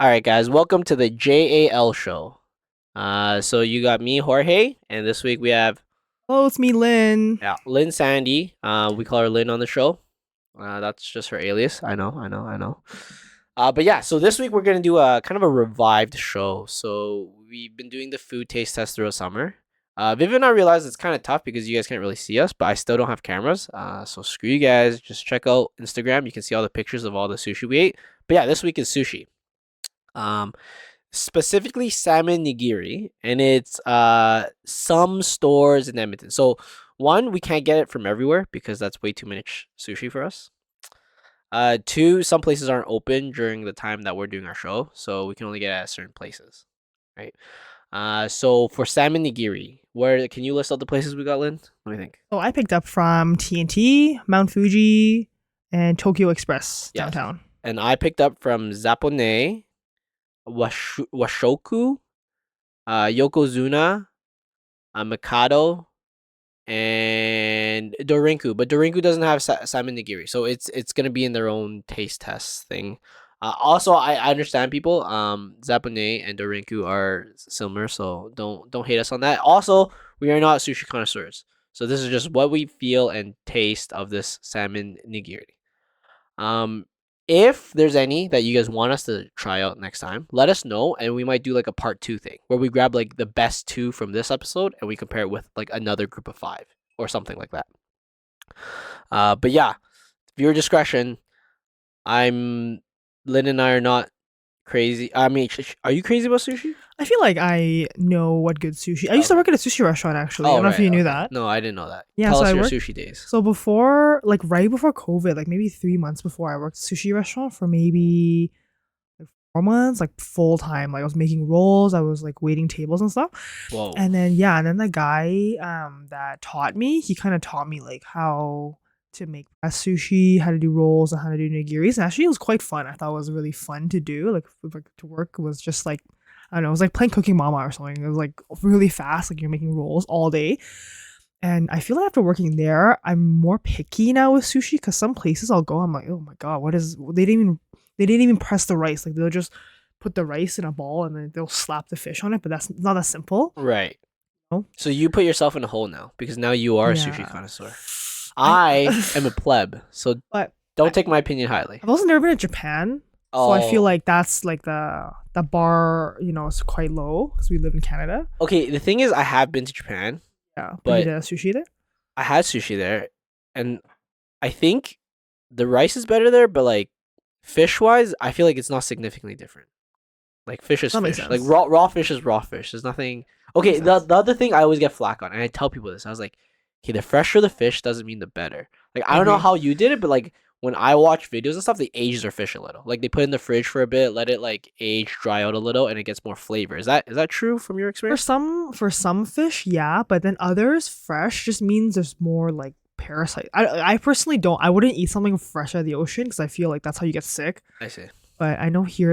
All right, guys, welcome to the JAL Show. So you got me, Jorge, and this week we have Oh, it's me, Lynn. Lynn Sandy. We call her Lynn on the show. That's just her alias. I know. But yeah, so this week we're gonna do a kind of a revived show. So we've been doing the food taste test through a summer. Viv and I realized it's kind of tough because you guys can't really see us, but I still don't have cameras. So screw you guys. Just check out Instagram. You can see all the pictures of all the sushi we ate. But yeah, this week is sushi. Um, Specifically salmon nigiri, and it's some stores in Edmonton. So one, we can't get it from everywhere because that's way too much sushi for us. Two, some places aren't open during the time that we're doing our show, so we can only get it at certain places, right? So for salmon nigiri, where can you list out the places we got, Lynn? What do you think? Oh, I picked up from T&T, Mount Fuji, and Tokyo Express Yes, downtown. and I picked up from Japonais, Washoku, Yokozuna, Mikado, and Dorinku. But Dorinku doesn't have salmon nigiri, so it's gonna be in their own taste test thing. Also, I understand people. Zapanei and Dorinku are similar, so don't hate us on that. Also, we are not sushi connoisseurs, so this is just what we feel and taste of this salmon nigiri. Um, if there's any that you guys want us to try out next time, let us know, and we might do like a part two thing where we grab like the best two from this episode and we compare it with like another group of five or something like that. But yeah, viewer discretion. I'm Lynn and I are not crazy. I mean, are you crazy about sushi? I feel like I know what good sushi. I used to Okay. work at a sushi restaurant actually. I Oh don't know if right, you knew okay. that. No, I didn't know that. Yeah, Tell so us I your worked. sushi days. So before, like right before COVID, like maybe 3 months before, I worked at a sushi restaurant for maybe like 4 months, like full time. Like I was making rolls, I was like waiting tables and stuff. Whoa. And then the guy that taught me, he kind of taught me like how to make press sushi, how to do rolls, and how to do nigiris. And actually, it was quite fun. I thought it was really fun to do. Like to work was just like I don't know, it was like playing Cooking Mama or something. It was like really fast, like you're making rolls all day. And I feel like after working there, I'm more picky now with sushi because some places I'll go, I'm like, oh my god, what is? They didn't even press the rice. Like they'll just put the rice in a ball and then they'll slap the fish on it. But that's not that simple. Right. No? So you put yourself in a hole now because now you are a sushi Yeah. connoisseur. I I am a pleb, so but don't take my opinion highly. I've also never been to Japan, so I feel Oh, like that's like the bar, is quite low because we live in Canada. okay. The thing is, I have been to Japan, Yeah, but you but did sushi there. I had sushi there, and I think the rice is better there. But like fish wise, I feel like it's not significantly different. Like fish is That makes fish. Like sense. raw fish is raw fish. There's nothing. Okay, Makes the sense. the other thing I always get flack on, and I tell people this. I was like, okay, the fresher the fish doesn't mean the better. Like I I don't know agree. how you did it, but like when I watch videos and stuff, they age their fish a little. Like they put it in the fridge for a bit, let it like age, dry out a little, and it gets more flavor. Is that true from your For experience? some fish, yeah, but then others fresh just means there's more like parasite. I personally don't. I wouldn't eat something fresh out of the ocean because I feel like that's how you get sick. I see. But I know here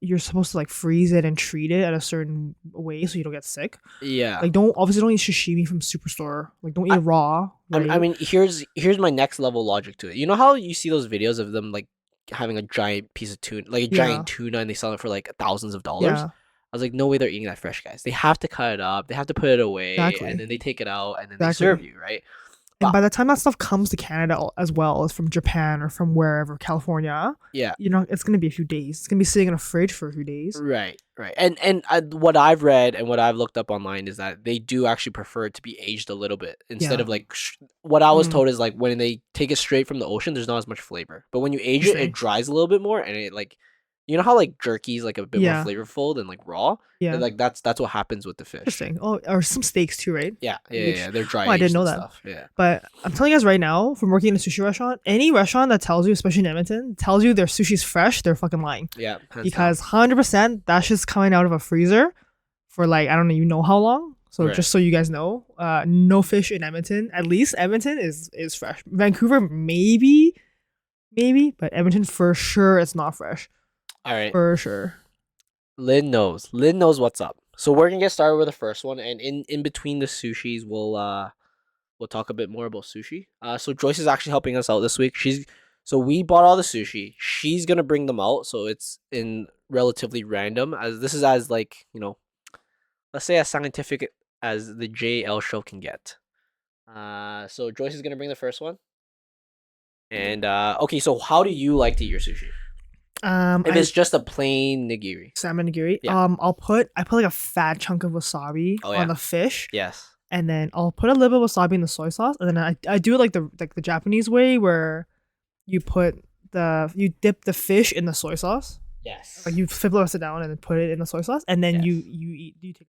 you're supposed to like freeze it and treat it at a certain way so you don't get sick. Yeah. Like don't eat sashimi from superstore. Like don't eat I, it raw, I right? mean, here's my next level logic to it. You know how you see those videos of them like having a giant piece of tuna, like a Yeah. giant tuna, and they sell it for like thousands of dollars. Yeah. I was like, no way they're eating that fresh, guys. They have to cut it up, they have to put it away, and Exactly. then they take it out, and then they serve Exactly. you, right? And But by the time that stuff comes to Canada as well as from Japan or from wherever, California, yeah, it's gonna be a few days. It's gonna be sitting in a fridge for a few days. right. And what I've read and what I've looked up online is that they do actually prefer it to be aged a little bit instead Yeah. of like what I was Mm, told is like when they take it straight from the ocean, there's not as much flavor. But when you age it, it interesting. dries a little bit more, and it like you know how like jerky is like a bit more Yeah. flavorful than like raw. Yeah. Like that's what happens with the fish. Interesting. Oh, or some steaks too, right? Yeah. Aged. They're dry Oh, I didn't aged know and that. stuff. Yeah. But I'm telling you guys right now, from working in a sushi restaurant, any restaurant that tells you, especially in Edmonton, tells you their sushi's fresh, they're fucking lying. Yeah. Hands down. Because 100% that's just coming out of a freezer for like I don't even know how long. So Right. just so you guys know, no fish in Edmonton. At least Edmonton is fresh. Vancouver maybe, but Edmonton for sure it's not fresh. All right. For sure. Lynn knows. Lynn knows what's up. So we're gonna get started with the first one, and in between the sushis, we'll talk a bit more about sushi. So Joyce is actually helping us out this week. So we bought all the sushi. She's gonna bring them out, so it's in relatively random. As this is as like let's say as scientific as the JAL show can get. So Joyce is gonna bring the first one. And okay, so how do you like to eat your sushi? If I it's just a plain nigiri. salmon nigiri. Yeah. I put like a fat chunk of wasabi Oh, on yeah. the fish, Yes. and then I'll put a little bit of wasabi in the soy sauce, and then I do it like the Japanese way where you dip the fish in the soy sauce. Yes. Like you flip it upside down and then put it in the soy sauce, and then Yes. you take.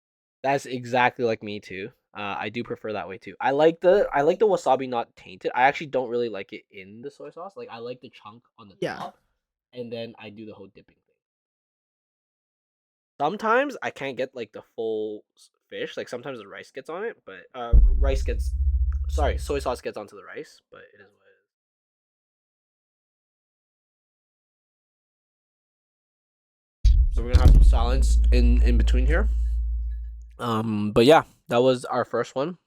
That's exactly like me too. I do prefer that way too. I like the wasabi not tainted. I actually don't really like it in the soy sauce. Like I like the chunk on the Yeah. top, and then I do the whole dipping thing. Sometimes I can't get like the full fish. Like sometimes the rice gets on it, but soy sauce gets onto the rice. But it is what it is. So we're gonna have some silence in between here. But yeah, that was our first one.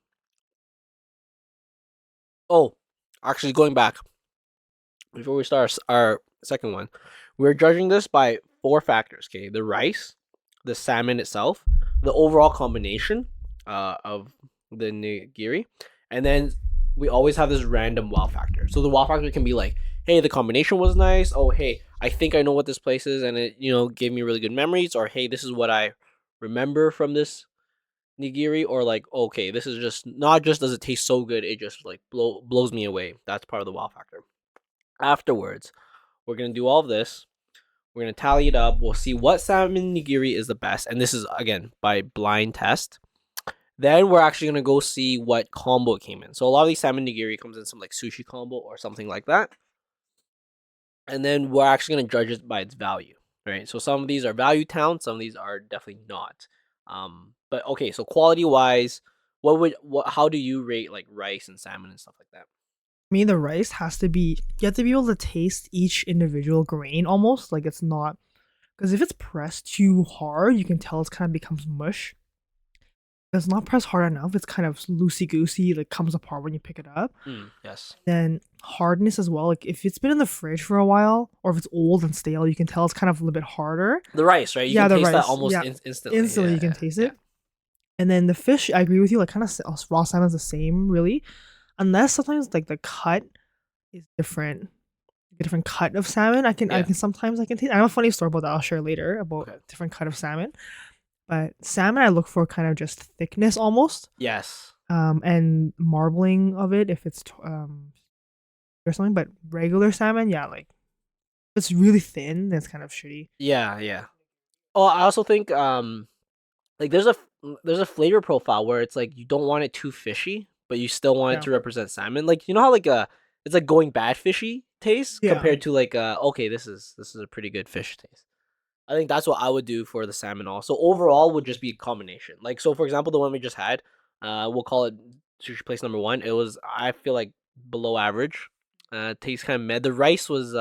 Oh, actually, going back before we start our second one, we're judging this by 4 factors. Okay, the rice, the salmon itself, the overall combination of the nigiri, and then we always have this random wow factor. So the wow factor can be like, hey, the combination was nice. Oh, hey, I think I know what this place is, and it gave me really good memories. Or hey, this is what I remember from this nigiri. Or like, okay, this is just not just does it taste so good, it just like blows me away. That's part of the wow factor. Afterwards, we're gonna do all of this. We're gonna tally it up. We'll see what salmon nigiri is the best, and this is again by blind test. Then we're actually gonna go see what combo it came in. So a lot of these salmon nigiri comes in some like sushi combo or something like that, and then we're actually gonna judge it by its value, right? So some of these are value town, some of these are definitely not. But okay, so quality wise, how do you rate like rice and salmon and stuff like that? Me, the rice has to be. You have to be able to taste each individual grain almost like it's not. Because if it's pressed too hard, you can tell it's kind of becomes mush. If it's not pressed hard enough, it's kind of loosey goosey, like comes apart when you pick it up. Yes. Then hardness as well. Like if it's been in the fridge for a while, or if it's old and stale, you can tell it's kind of a little bit harder. The rice, right? You Yeah, can the taste that rice. almost Yeah, instantly. instantly you can taste it. And then the fish, I agree with you. Like kind of raw salmon's the same, really, unless sometimes like the cut is different. A different cut of salmon. I can sometimes I can taste. I have a funny story about that. I'll share later about different cut of salmon. But salmon, I look for kind of just thickness almost. Yes. And marbling of it if it's or something. But regular salmon, yeah, like if it's really thin, that's kind of shitty. Yeah, yeah. Oh, I also think like there's a flavor profile where it's like you don't want it too fishy, but you still want it Yeah. to represent salmon. Like you know how like it's like going bad fishy taste Yeah. compared to like okay, this is a pretty good fish taste. I think that's what I would do for the salmon also. Overall would just be a combination. Like so for example, the one we just had, we'll call it sushi place number 1. It was I feel like below average. Tastes kind of meh. The rice wasn't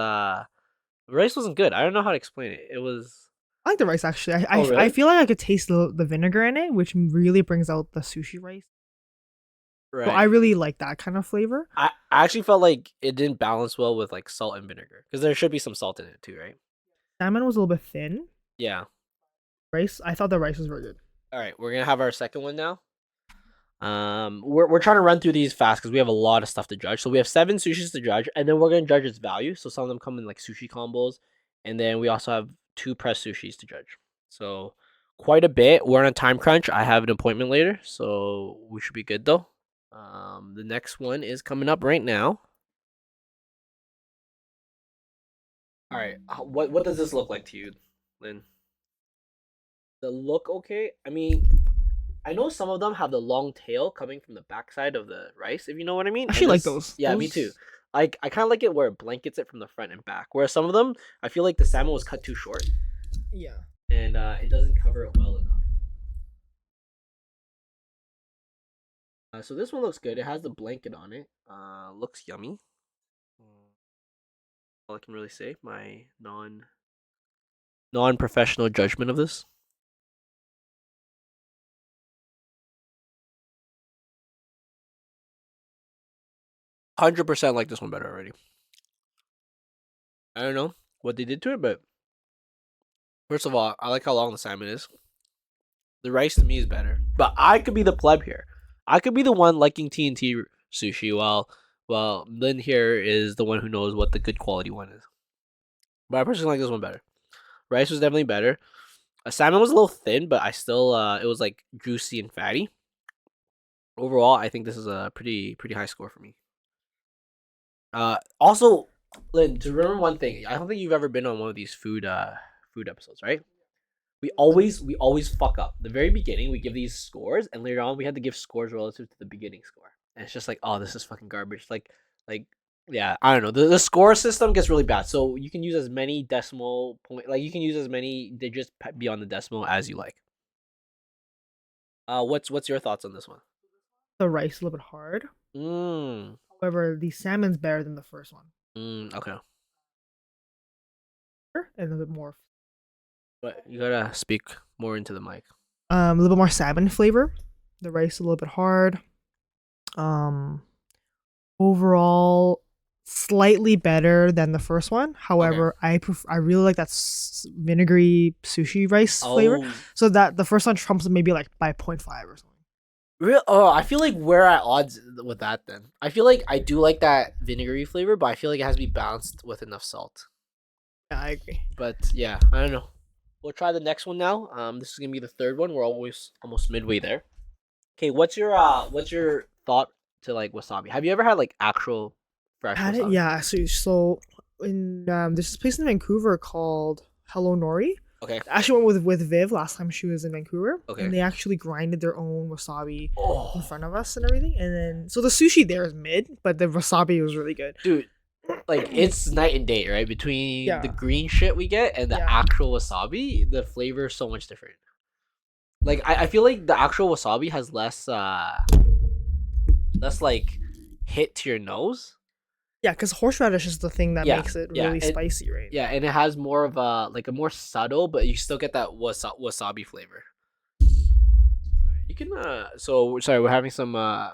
good. I don't know how to explain it. It was I like the rice actually. Oh, really? I feel like I could taste the vinegar in it, which really brings out the sushi rice. right. So I really like that kind of flavor. I actually felt like it didn't balance well with like salt and vinegar because there should be some salt in it too, right? Salmon was a little bit thin. Yeah. Rice, I thought the rice was very good. All right, we're gonna have our second one now. We're trying to run through these fast because we have a lot of stuff to judge. So we have 7 sushis to judge, and then we're gonna judge its value. So some of them come in like sushi combos, and then we also have 2 pressed sushis to judge. So quite a bit. We're on a time crunch. I have an appointment later, so we should be good though. The next one is coming up right now. All right, what does this look like to you, Lynn? The look okay? I mean, I know some of them have the long tail coming from the backside of the rice, if you know what I mean. I actually like those. Yeah, me too. Like I kind of like it where it blankets it from the front and back. Whereas some of them, I feel like the salmon was cut too short. Yeah. And it doesn't cover it well enough. So this one looks good. It has the blanket on it. Looks yummy. All I can really say. My non-professional judgment of this. 100% like this one better already. I don't know what they did to it, but first of all, I like how long the salmon is. The rice to me is better, but I could be the pleb here. I could be the one liking T&T sushi, while Lynn here is the one who knows what the good quality one is. But I personally like this one better. Rice was definitely better. Salmon was a little thin, but I still it was like juicy and fatty. Overall, I think this is a pretty high score for me. Also, Lynn, to remember one thing, I don't think you've ever been on one of these food episodes, right? We always fuck up. The very beginning, we give these scores, and later on, we had to give scores relative to the beginning score, and it's just like, oh, this is fucking garbage. Like, yeah, I don't know. The score system gets really bad, so you can use as many decimal point, like you can use as many digits beyond the decimal as you like. What's your thoughts on this one? The rice a little bit hard. Mm. However, the salmon's better than the first one. Okay. And a bit more. But you gotta speak more into the mic. A little bit more salmon flavor. The rice a little bit hard. Um, Overall, slightly better than the first one. However, I really like that vinegary sushi rice flavor. Oh, So that the first one trumps it maybe like by 0.5 or something. real? Oh, I feel like we're at odds with that. Then I feel like I do like that vinegary flavor, but I feel like it has to be balanced with enough salt. Yeah, I agree. But yeah, I don't know. We'll try the next one now. This is gonna be the third one. We're always almost midway there. Okay, what's your thought to like wasabi? Have you ever had like actual fresh Had it, wasabi? yeah. So in there's this place in Vancouver called Hello Nori. Okay. I actually went with Viv last time she was in Vancouver. Okay. And they actually grinded their own wasabi in Oh, front of us and everything. And then so the sushi there is mid, but the wasabi was really good. dude, like it's night and day, right? Between Yeah. the green shit we get and the Yeah. actual wasabi, the flavor is so much different. Like I feel like the actual wasabi has less like hit to your nose. Yeah, because horseradish is the thing that Yeah, makes it yeah, really and- spicy, right? Yeah, and it has more of a like a more subtle, but you still get that wasabi flavor. You can so sorry, we're having some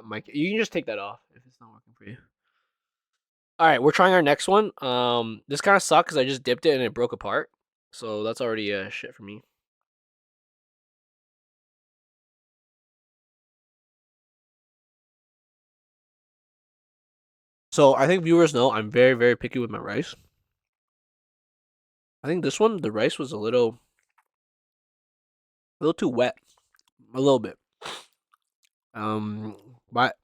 mic. You can just take that off if it's not working for you. All right, we're trying our next one. This kind of sucks because I just dipped it and it broke apart. So that's already shit for me. So I think viewers know I'm very, very picky with my rice. I think this one, the rice was a little too wet, a little bit. But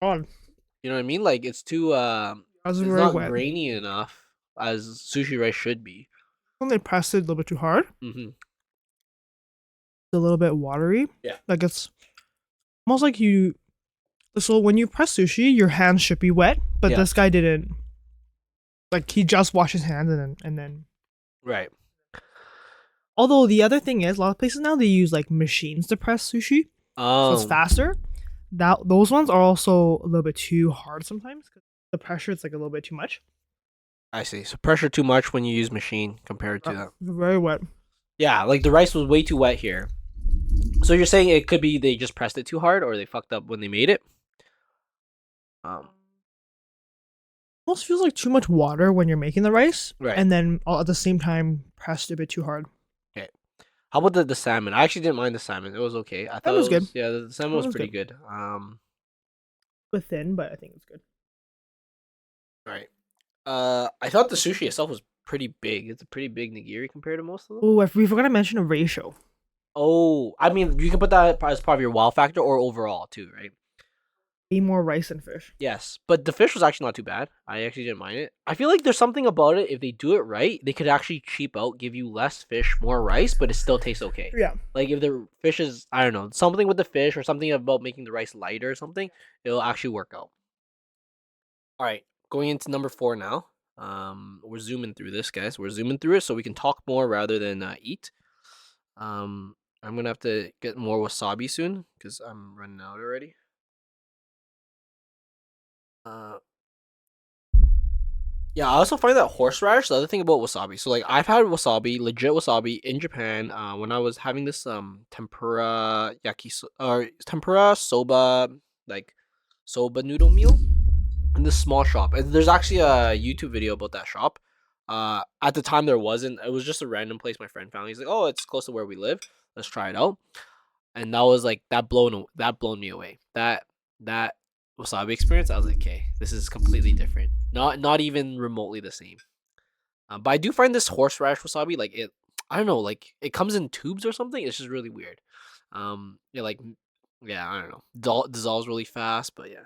God, you know what I mean? Like it's too that was it's very not wet. grainy enough as sushi rice should be. When they pressed it a little bit too hard, Mm-hmm. it's a little bit watery. Yeah. Like it's almost like you. So when you press sushi, your hands should be wet, but Yeah. this guy didn't. Like he just washed his hands and then. Right. Although the other thing is, a lot of places now they use like machines to press sushi, so it's faster. Those ones are also a little bit too hard sometimes. 'Cause the pressure is like a little bit too much. I see. So pressure too much when you use machine compared to that. Very wet. Yeah, like the rice was way too wet here. So you're saying it could be they just pressed it too hard or they fucked up when they made it? Almost feels like too much water when you're making the rice, Right. and then all at the same time pressed a bit too hard. How about the salmon? I actually didn't mind the salmon. It was okay. I thought was it good. Yeah, the salmon That was was pretty good. A bit thin, but I think it's good. Right. I thought the sushi itself was pretty big. It's a pretty big nigiri compared to most of them. Oh, we forgot to mention a ratio. Oh, I mean, you can put that as part of your wow factor or overall too, right? Way more rice than fish. Yes, but the fish was actually not too bad. I actually didn't mind it. I feel like there's something about it. If they do it right, they could actually cheap out, give you less fish, more rice, but it still tastes okay. Yeah. Like if the fish is, I don't know, something with the fish or something about making the rice lighter or something, it'll actually work out. All right, going into number 4 now. We're zooming through this, guys. We're zooming through it so we can talk more rather than eat. I'm gonna have to get more wasabi soon because I'm running out already. Yeah, I also find that horseradish. The other thing about wasabi, so like I've had wasabi, legit wasabi in Japan. When I was having this tempura or tempura soba, like soba noodle meal in this small shop. And there's actually a YouTube video about that shop. At the time there wasn't. It was just a random place my friend found. He's like, "Oh, it's close to where we live. Let's try it out." And that was like that blown me away. That wasabi experience, I was like, okay, this is completely different. Not even remotely the same. But I do find this horseradish wasabi like it. I don't know, like it comes in tubes or something. It's just really weird. Yeah, like yeah, I don't know. Dissolves really fast, but yeah,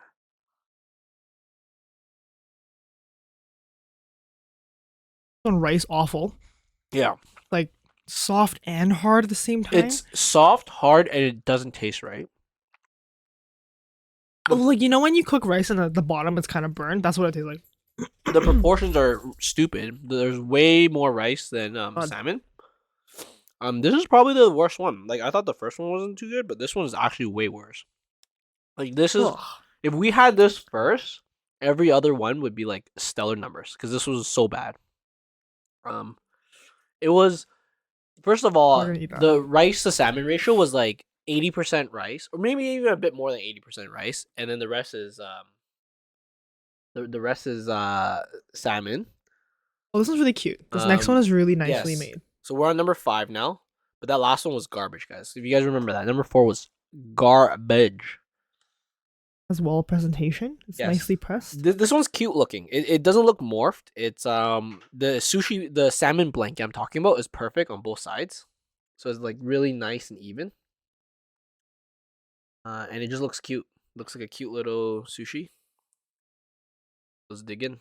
On rice, awful. yeah. Like soft and hard at the same time. It's soft, hard, and it doesn't taste right. Like when you cook rice and the bottom it's kind of burned. That's what it tastes like. The proportions are stupid. There's way more rice than God. salmon. This is probably the worst one. Like I thought the first one wasn't too good, but this one is actually way worse. Like this is Ugh. if we had this first, every other one would be like stellar numbers because this was so bad. Um, it was first of We're all gonna eat that. the rice to salmon ratio was like 80% rice, or maybe even a bit more than 80% rice, and then the rest is the rest is salmon. Oh, this one's really cute. This next one is really nicely Yes. made. So we're on number 5 now, but that last one was garbage, guys. If you guys remember that, number 4 was garbage. As well, presentation. It's Yes. nicely pressed. This one's cute looking. It doesn't look morphed. It's the salmon blanket I'm talking about is perfect on both sides, so it's like really nice and even. And it just looks cute. Looks like a cute little sushi. Let's dig in.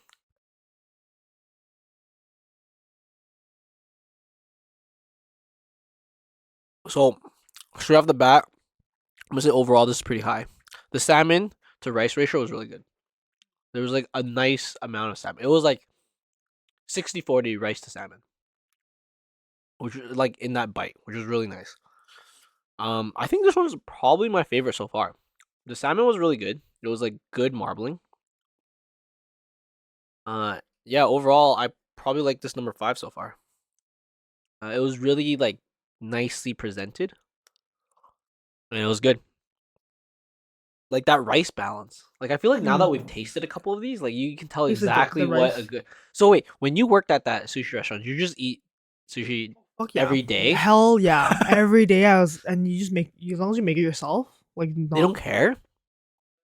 So straight off the bat, I'm gonna say overall this is pretty high. The salmon to rice ratio was really good. There was like a nice amount of salmon. It was like 60-40 rice to salmon, which is like in that bite, which was really nice. I think this one's probably my favorite so far. The salmon was really good. It was like good marbling. Yeah, overall I probably like this number 5 so far. It was really like nicely presented, and it was good. Like that rice balance. Like I feel like now that we've tasted a couple of these, like you can tell Tasted the exactly what a rice. good. So wait, when you worked at that sushi restaurant, you just eat sushi Fuck yeah. every day? Hell yeah. Every day and you just as long as you make it yourself, like They don't care.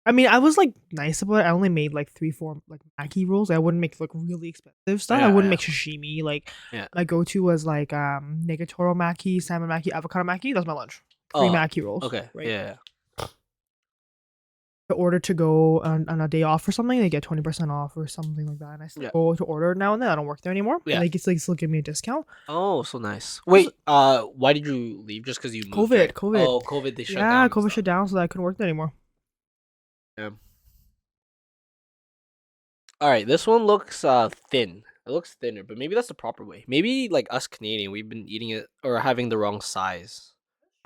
I mean, I was like nice about it. I only made like 3-4 like maki rolls. I wouldn't make like really expensive stuff. I Yeah, wouldn't yeah. make sashimi. Like Yeah. my go-to was like negatoro maki, salmon maki, avocado maki. That's my lunch. 3 Oh, maki rolls. okay. Right. Yeah. To order to go on a day off or something, they get 20% off or something like that. And I still Yeah. go to order now and then. I don't work there anymore. Yeah. And they just like still give me a discount. Oh, so nice. Wait, why did you leave? Just because you moved? COVID, right? COVID. Oh, COVID. They shut down. Yeah, and COVID stuff. shut down, so that I couldn't work there anymore. Yeah. All right, this one looks thin. It looks thinner, but maybe that's the proper way. Maybe like us Canadian, we've been eating it or having the wrong size.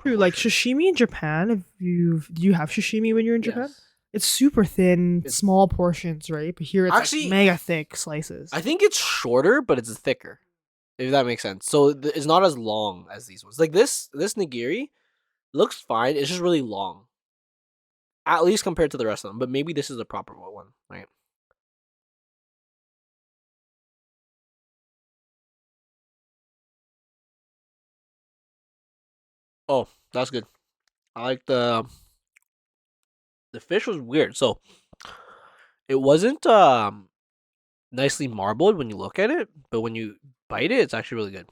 True, like proportion. sashimi in Japan. Do you have sashimi when you're in Japan? Yes. It's super thin, It's- small portions, right? But here it's Actually, like mega thick slices. I think it's shorter, but it's thicker. If that makes sense. So it's not as long as these ones. Like this nigiri looks fine. It's just really long. At least compared to the rest of them. But maybe this is the proper one, right? Oh, that's good. I like the fish was weird. So it wasn't nicely marbled when you look at it, but when you bite it, it's actually really good.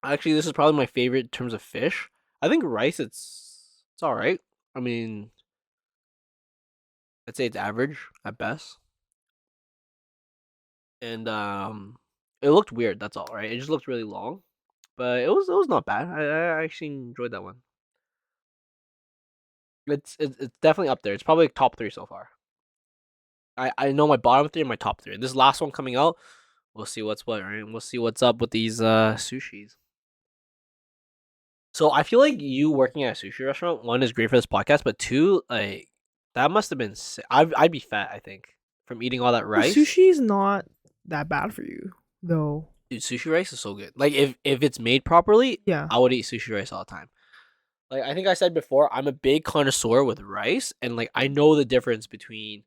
Actually, this is probably my favorite in terms of fish. I think rice, it's all right. I mean, I'd say it's average at best. And it looked weird. That's all, right? It just looked really long, but it was not bad. I actually enjoyed that one. It's definitely up there. It's probably like top 3 so far. I know my bottom 3 and my top 3. This last one coming out, we'll see what's what, right? We'll see what's up with these sushis. So I feel like you working at a sushi restaurant, 1 is great for this podcast, but 2, like that must have been sick. I'd be fat, I think, from eating all that Well, rice. sushi is not that bad for you, though. Dude, sushi rice is so good. Like if it's made properly, Yeah. I would eat sushi rice all the time. Like I think I said before, I'm a big connoisseur with rice, and like I know the difference between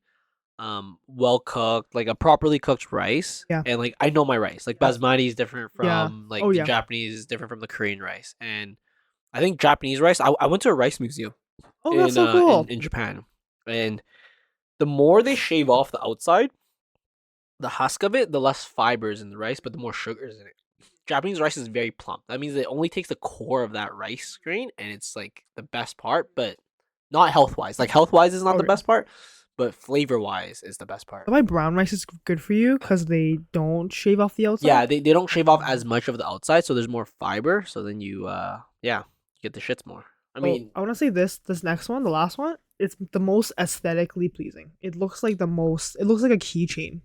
well cooked, like a properly cooked rice. Yeah. And like I know my rice. Like Yeah. basmati is different Yeah. from like Oh, the yeah. Japanese is different from the Korean rice. And I think Japanese rice. I went to a rice museum Oh, that's so cool. in Japan, and the more they shave off the outside, the husk of it, the less fibers in the rice, but the more sugars in it. Japanese rice is very plump. That means it only takes the core of that rice grain, and it's like the best part, but not health wise. Like health wise is not the Okay. best part, but flavor wise is the best part. That's why brown rice is good for you because they don't shave off the outside. Yeah, they don't shave off as much of the outside, so there's more fiber. So then you you get the shits more. I mean, I want to say this next one, the last one, it's the most aesthetically pleasing. It looks like the most. It looks like a keychain.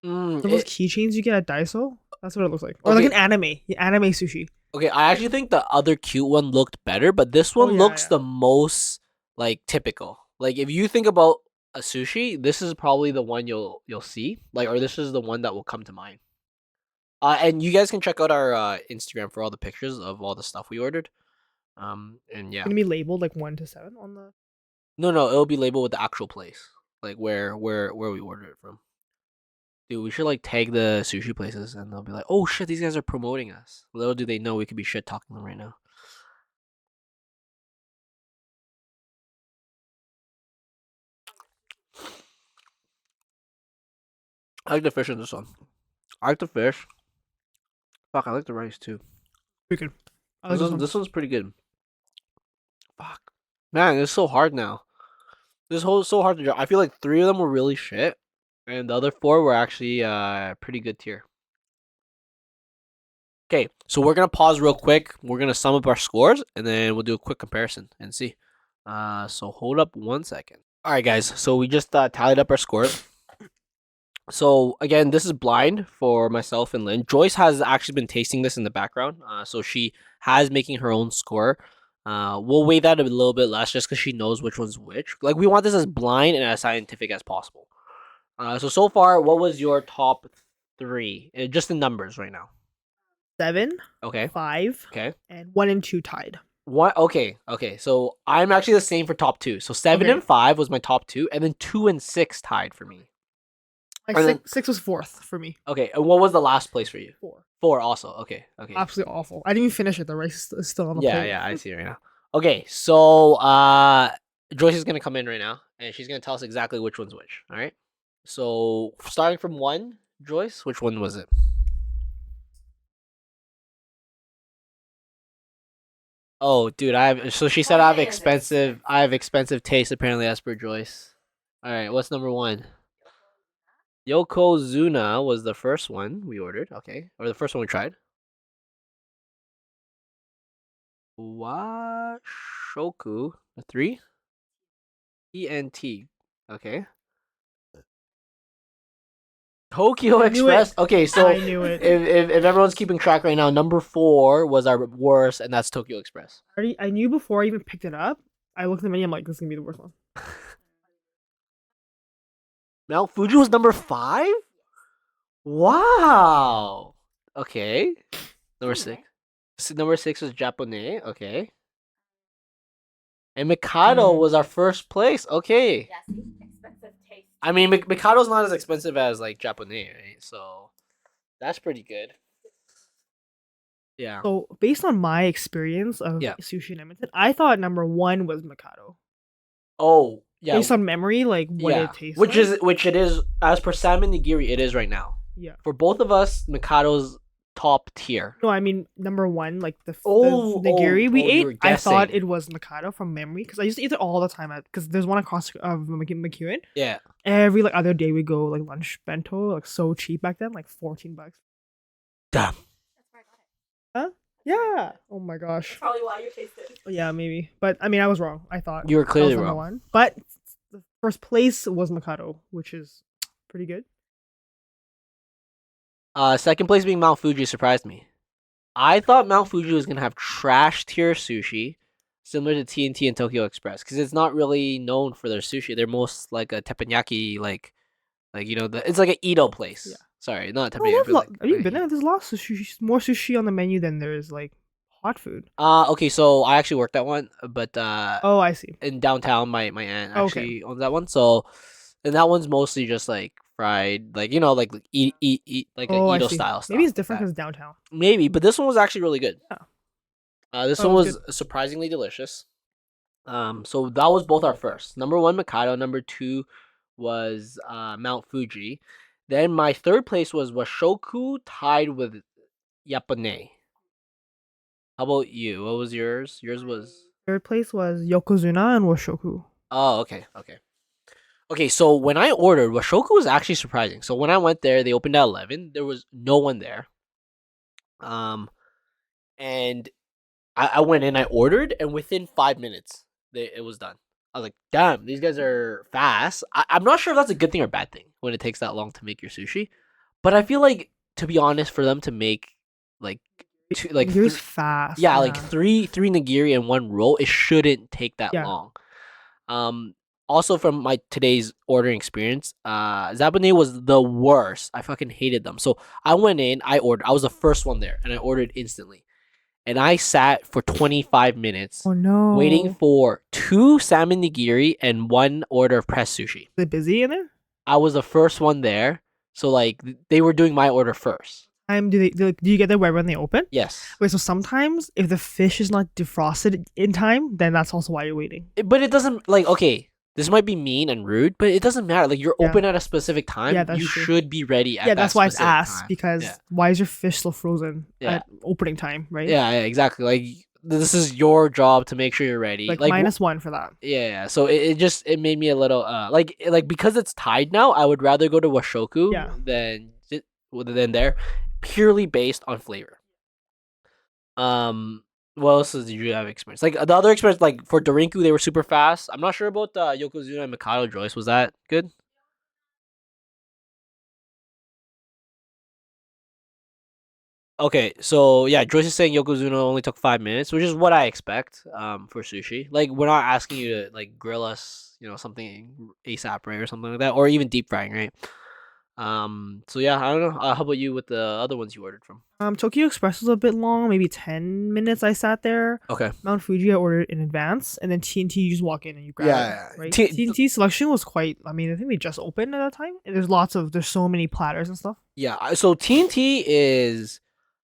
Those keychains you get at Daiso. That's what it looks like, or like an anime sushi. Okay, I actually think the other cute one looked better, but this one looks the most like typical. Like if you think about a sushi, this is probably the one you'll see. Like, or this is the one that will come to mind. And you guys can check out our Instagram for all the pictures of all the stuff we ordered. And yeah, It's gonna be labeled like 1 to 7 on the. no, it'll be labeled with the actual place, like where we ordered it from. Dude, we should like tag the sushi places, and they'll be like, "Oh shit, these guys are promoting us." Little do they know we could be shit talking them right now. I like the fish in this one. I like the fish. Fuck, I like the rice too. Pretty good. I like This one's pretty good. Fuck, man, it's so hard now. This whole so hard to draw. I feel like 3 of them were really shit, and the other 4 were actually pretty good tier. Okay, so we're gonna pause real quick. We're gonna sum up our scores, and then we'll do a quick comparison and see. So hold up 1 second. All right, guys. So we just tallied up our scores. So again, this is blind for myself and Lynn. Joyce has actually been tasting this in the background, so she has making her own score. We'll weigh that a little bit less just because she knows which one's which. Like we want this as blind and as scientific as possible. So far, what was your top 3? Just the numbers right now. 7. Okay. 5. Okay. And 1 and 2 tied. What? Okay. So I'm actually the same for top 2. So 7 and 5 was my top 2, and then 2 and 6 tied for me. Like 6 was 4th for me. Okay, and what was the last place for you? 4. 4 also. Okay. Absolutely awful. I didn't even finish it. The rice is still on the plate. Yeah, I see it right now. Okay, so Joyce is gonna come in right now, and she's gonna tell us exactly which one's which. All right. So starting from 1, Joyce, which one was it? Oh, dude, so she said I have expensive taste apparently as per Joyce. All right, what's number 1? Yokozuna was the first one we ordered, okay, or the first one we tried. Washoku, 3. T&T, okay. Tokyo Express. Okay, so I knew it. If everyone's keeping track right now, number 4 was our worst, and that's Tokyo Express. I knew before I even picked it up. I looked at the menu. I'm like, this is gonna be the worst one. Mount Fuji was number 5. Wow. Okay. Number 6. Number 6 was Japonais. Okay. And Mikado was our first place. Okay. Yes, expensive taste. I mean, Mikado's not as expensive as like Japonais, right? So that's pretty good. Yeah. So based on my experience of sushi in Edmonton, I thought number 1 was Mikado. Oh, yeah. Based on memory, like what it tastes which like. it is as per Salmon Nigiri, it is right now. Yeah. For both of us, Mikado's top tier. No, I mean number 1, like the nigiri we ate. I thought it was Mikado from memory because I used to eat it all the time because there's one across of McEwen. Yeah. Every like other day we go like lunch bento, like so cheap back then, like $14. Damn. That's where I got it. Huh? Yeah. Oh my gosh. Probably why you tasted. Yeah, maybe. But I mean, I was wrong. I thought you were clearly that was wrong. 1. But the first place was Mikado, which is pretty good. Second place being Mount Fuji surprised me. I thought Mount Fuji was gonna have trash tier sushi, similar to T&T and Tokyo Express, because it's not really known for their sushi. They're most like a teppanyaki, like you know, it's like an Edo place. Yeah. Sorry, not teppanyaki. Have you been there? There's a lot of sushi, more sushi on the menu than there's like hot food. Okay, so I actually worked at one, but oh, I see. In downtown, my aunt actually owns that one, so and that one's mostly just like fried, like like eat like a Oh, I Edo see. style stuff. Maybe it's like different that. because it's downtown. Maybe, but this one was actually really good. Yeah. This Oh, one it was was surprisingly delicious. So that was both our first. Number one, Mikado. Number two was Mount Fuji. Then my third place was Washoku, tied with Japonais. How about you? What was yours? Yours was. Third place was Yokozuna and Washoku. Oh, okay, okay. Okay, so when I ordered, Washoku was actually surprising. So when I went there, they opened at 11. There was no one there. Um, and I went in, I ordered, and within 5 minutes, it was done. I was like, damn, these guys are fast. I'm not sure if that's a good thing or bad thing when it takes that long to make your sushi. But I feel like, to be honest, for them to make like Nigiri's fast. yeah, like three nigiri and one roll, it shouldn't take that Yeah. long. Also from my today's ordering experience, Zabaneh was the worst. I fucking hated them. So I went in, I ordered. I was the first one there, and I ordered instantly. And I sat for 25 minutes Oh no. waiting for 2 salmon nigiri and 1 order of pressed sushi. Is it busy in there? I was the first one there, so like they were doing my order first. Do you get there right when they open? Yes. Wait, so sometimes if the fish is not defrosted in time, then that's also why you're waiting. But it doesn't like okay. This might be mean and rude, but it doesn't matter. Like you're Yeah. open at a specific time. Yeah, that's you true. should be ready at Yeah, that that's why it's specific asked time. because Yeah. why is your fish still frozen Yeah. at opening time, right? Yeah, exactly. Like this is your job to make sure you're ready. Like, Like -1 for that. yeah. So it just it made me a little like because it's tied now. I would rather go to Washoku Yeah. than there, purely based on flavor. What else did you have experience? Like the other experience, like for Dorinku, they were super fast. I'm not sure about Yokozuna and Mikado. Joyce, was that good? Okay, so yeah, Joyce is saying Yokozuna only took 5 minutes, which is what I expect. For sushi, like we're not asking you to like grill us, something ASAP, right, or something like that, or even deep frying, right? So yeah, I don't know. How about you with the other ones you ordered from? Tokyo Express was a bit long, maybe 10 minutes I sat there. Okay. Mount Fuji I ordered in advance, and then T&T you just walk in and you grab Yeah, it, right? T- T&T selection was quite, I mean, I think they just opened at that time. And there's so many platters and stuff. Yeah, so T&T is,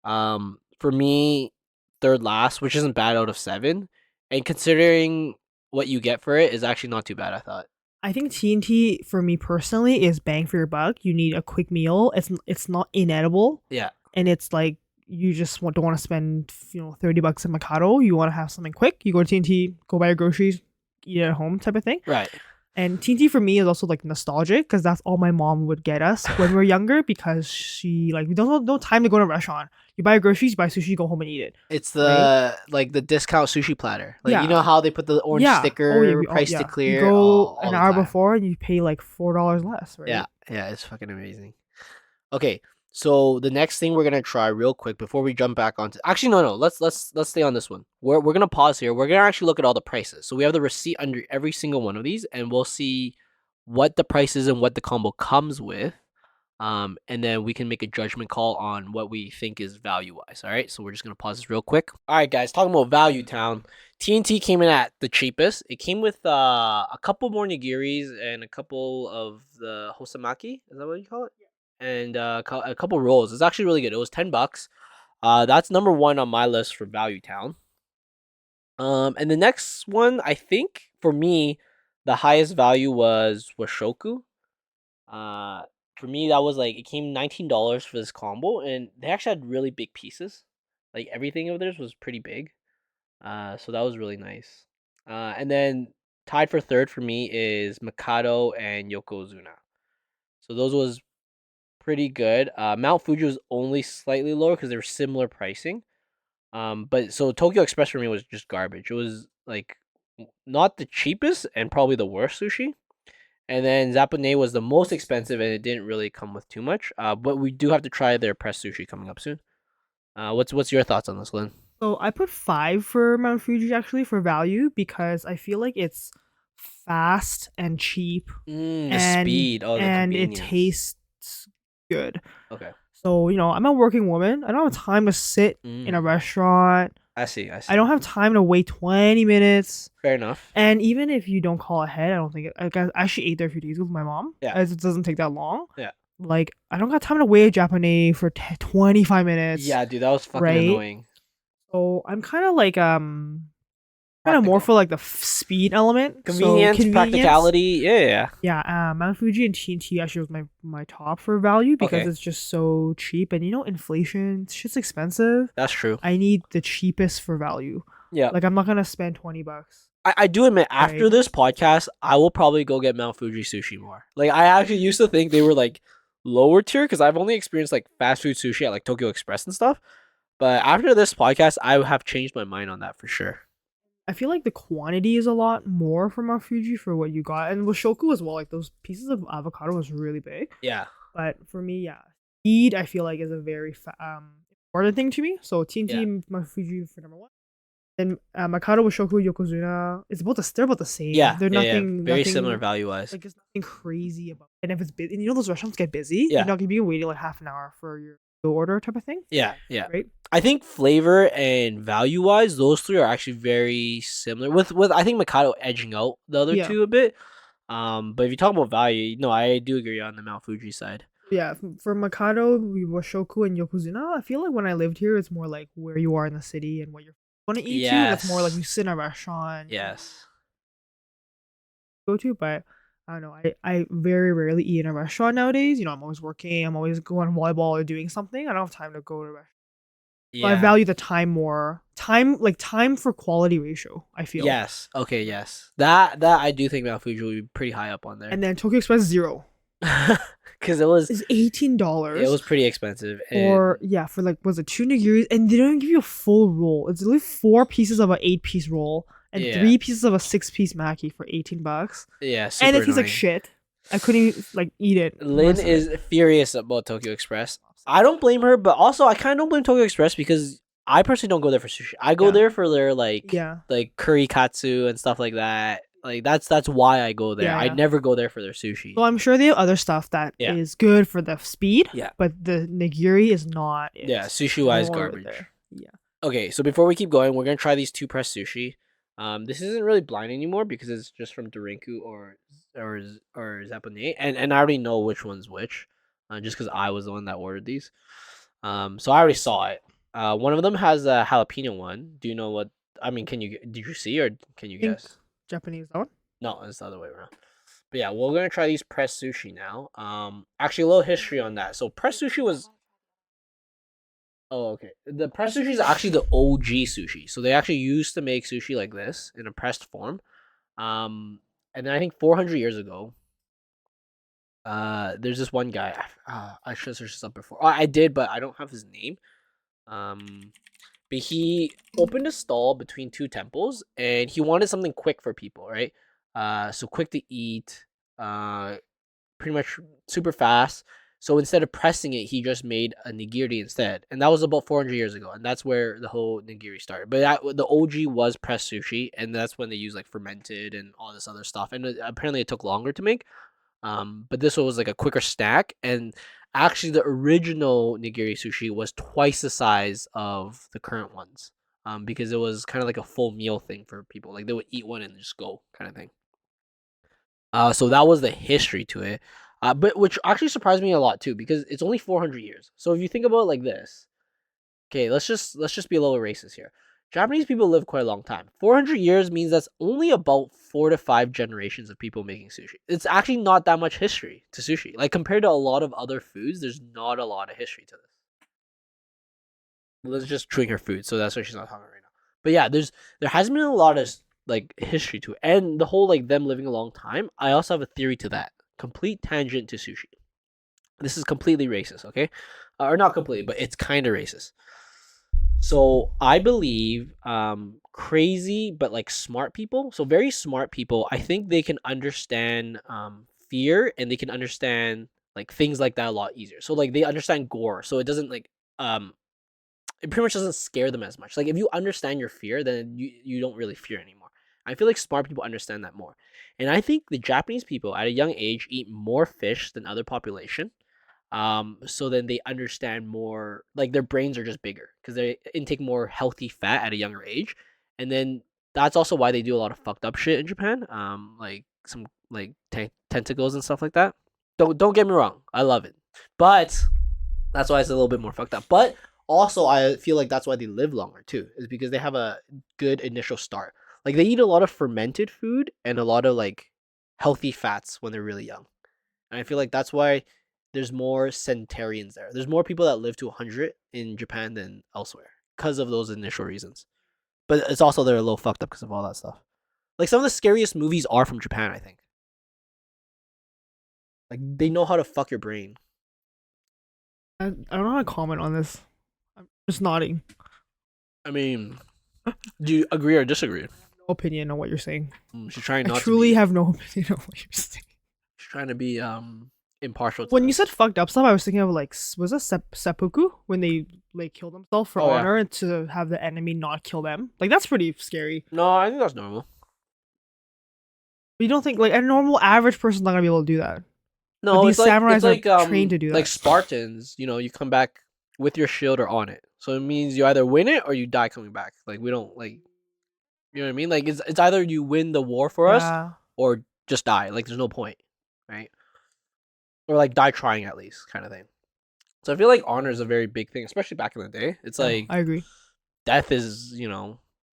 for me, third last, which isn't bad out of 7, and considering what you get for it is actually not too bad. I thought. I think T&T for me personally is bang for your buck. You need a quick meal. It's not inedible. Yeah. And it's like you just don't want to spend $30 in Mikado. You want to have something quick. You go to T&T, go buy your groceries, eat it at home type of thing. Right. And T&T for me is also like nostalgic because that's all my mom would get us when we were younger because she we don't have no time to go to a restaurant. You buy your groceries, you buy sushi, you go home and eat it. It's the like the discount sushi platter. Like Yeah. you know how they put the orange sticker price to clear. You go all an the hour time. before and you pay like $4 less, right? Yeah, yeah, it's fucking amazing. Okay, so the next thing we're gonna try real quick before we jump back onto. Actually, no. Let's stay on this one. We're gonna pause here. We're gonna actually look at all the prices. So we have the receipt under every single one of these, and we'll see what the price is and what the combo comes with. And then we can make a judgment call on what we think is value wise. All right, so we're just gonna pause this real quick. All right, guys, talking about Value Town. T&T came in at the cheapest. It came with a couple more nigiris and a couple of the hosamaki. Is that what you call it? And a couple rolls. It's actually really good. It was $10. That's number 1 on my list for Value Town. And the next one, I think for me, the highest value was Washoku. For me, that was like it came $19 for this combo, and they actually had really big pieces. Like everything of theirs was pretty big. So that was really nice. And then tied for third for me is Mikado and Yokozuna. So those was pretty good. Mount Fuji was only slightly lower because they were similar pricing. But so Tokyo Express for me was just garbage. It was like not the cheapest and probably the worst sushi. And then Japonais was the most expensive and it didn't really come with too much. But we do have to try their pressed sushi coming up soon. What's your thoughts on this, Lynn? So I put 5 for Mount Fuji actually for value because I feel like it's fast and cheap The and speed. Oh, the and it convenience. tastes good. Okay. So I'm a working woman. I don't have time to sit in a Mm. restaurant I see. I don't have time to wait 20 minutes. Fair enough. And even if you don't call ahead, I don't think I actually ate there a few days with my mom. Yeah. As it doesn't take that long. Yeah. Like, I don't got time to wait at Japanese for 25 minutes. Yeah, dude, that was fucking right? annoying. So I'm kind of like kind of more for like the speed element. Convenience, So, practicality. Yeah. Yeah, Mount Fuji and T&T actually was my top for value because Okay. it's just so cheap. And inflation, shit's expensive. That's true. I need the cheapest for value. Yeah. Like, I'm not gonna spend $20. I do admit, after Right. this podcast, I will probably go get Mount Fuji sushi more. Like, I actually used to think they were like lower tier because I've only experienced like fast food sushi at like Tokyo Express and stuff. But after this podcast, I have changed my mind on that for sure. I feel like the quantity is a lot more from Mount Fuji for what you got, and Washoku as well. Like, those pieces of avocado was really big. Yeah. But for me, yeah, speed I feel like is a very important thing to me. So T&T Mount Fuji for number one. Then Mikado, Washoku, Yokozuna. They're about the same. Yeah. They're nothing Very nothing, similar value wise. Like, there's nothing crazy about. And if it's busy, and those restaurants get busy, Yeah. you're not gonna be waiting like half an hour for your order type of thing. Yeah. Right. I think flavor and value wise, those three are actually very similar. With I think Mikado edging out the other Yeah. two a bit. But if you talk about value, no, I do agree on the Mount Fuji side. Yeah, for Mikado, Washoku, and Yokozuna, I feel like when I lived here, it's more like where you are in the city and what you're want to eat to. It's more like you sit in a restaurant. Yes. Go to, but I don't know. I very rarely eat in a restaurant nowadays. I'm always working. I'm always going on volleyball or doing something. I don't have time to go to a restaurant. Yeah. So I value the time more. Time for quality ratio, I feel. Yes. Okay. Yes. That I do think Mount Fuji will be pretty high up on there. And then Tokyo Express 0 Because it was is $18. it was pretty expensive. Or for like, was it 2 nigiris? And they don't even give you a full roll. It's literally 4 pieces of an 8-piece roll and 3 pieces of a 6-piece maki for $18. Yeah, super And it tastes like annoying. shit. I couldn't even like eat it. Lynn is furious about Tokyo Express. I don't blame her, but also I kind of don't blame Tokyo Express because I personally don't go there for sushi. I go there for their like curry katsu and stuff like that. Like that's why I go there. Yeah, I yeah. never go there for their sushi. Well, I'm sure they have other stuff that is good for the speed. Yeah. But the nigiri is not. Yeah, sushi wise more garbage. there. Yeah. Okay, so before we keep going, we're gonna try these 2 press sushi. This isn't really blind anymore because it's just from Dorinku or Japonais, and I already know which one's which, just because I was the one that ordered these. So I already saw it. One of them has a jalapeno one. Do you know what? I mean, did you see or can you think guess? Japanese that one? No, it's the other way around. But yeah, we're gonna try these press sushi now. Actually, a little history on that. So press sushi was. Oh, okay. The pressed sushi is actually the OG sushi. So they actually used to make sushi like this in a pressed form. And then I think 400 years ago, there's this one guy. I should have searched this up before. Oh, I did, but I don't have his name. But he opened a stall between 2 temples, and he wanted something quick for people, right? So quick to eat, pretty much super fast. So instead of pressing it, he just made a nigiri instead, and that was about 400 years ago, and that's where the whole nigiri started. But the OG was pressed sushi, and that's when they used like fermented and all this other stuff, and apparently it took longer to make. But this one was like a quicker snack, and actually the original nigiri sushi was twice the size of the current ones, because it was kind of like a full meal thing for people. Like they would eat one and just go kind of thing. So that was the history to it. But which actually surprised me a lot too, because it's only 400 years. So if you think about it like this, okay, let's just be a little racist here. Japanese people live quite a long time. 400 years means that's only about 4 to 5 generations of people making sushi. It's actually not that much history to sushi. Like compared to a lot of other foods, there's not a lot of history to this. Let's just drink her food, so that's why she's not talking right now. But yeah, there hasn't been a lot of like history to it, and the whole like them living a long time. I also have a theory to that. Complete tangent to sushi. This is completely racist, okay? Or not completely, but it's kind of racist. So I believe crazy but like smart people, so very smart people, I think they can understand fear, and they can understand like things like that a lot easier. So like they understand gore, so it doesn't like it pretty much doesn't scare them as much. Like if you understand your fear, then you don't really fear anymore. I feel like smart people understand that more. And I think the Japanese people at a young age eat more fish than other population. So then they understand more, like their brains are just bigger because they intake more healthy fat at a younger age, and then that's also why they do a lot of fucked up shit in Japan. Like some like tentacles and stuff like that. Don't get me wrong, I love it, but that's why it's a little bit more fucked up. But also, I feel like that's why they live longer too, is because they have a good initial start. Like they eat a lot of fermented food and a lot of like healthy fats when they're really young. And I feel like that's why there's more centenarians there. There's more people that live to 100 in Japan than elsewhere because of those initial reasons. But it's also they're a little fucked up because of all that stuff. Like some of the scariest movies are from Japan, I think. Like they know how to fuck your brain. I don't know how to comment on this. I'm just nodding. I mean, do you agree or disagree? No opinion on what you're saying. She's trying I not truly to be, have no opinion on what you're saying. she's trying to be impartial. To When you this. said fucked up stuff, I was thinking of like, was it seppuku when they like kill themselves for Oh, yeah. honor and to have the enemy not kill them? Like that's pretty scary. No, I think that's normal. But you don't think like a normal average person's not gonna be able to do that? No, But it's these like samurais it's like are trained to do like that. Spartans. You know, you come back with your shield or on it, so it means you either win it or you die coming back. Like we don't like, you know what I mean? Like it's either you win the war for us Yeah. or just die. Like there's no point, right? Or like die trying at least, kind of thing. So I feel like honor is a very big thing, especially back in the day. It's like I agree. death is,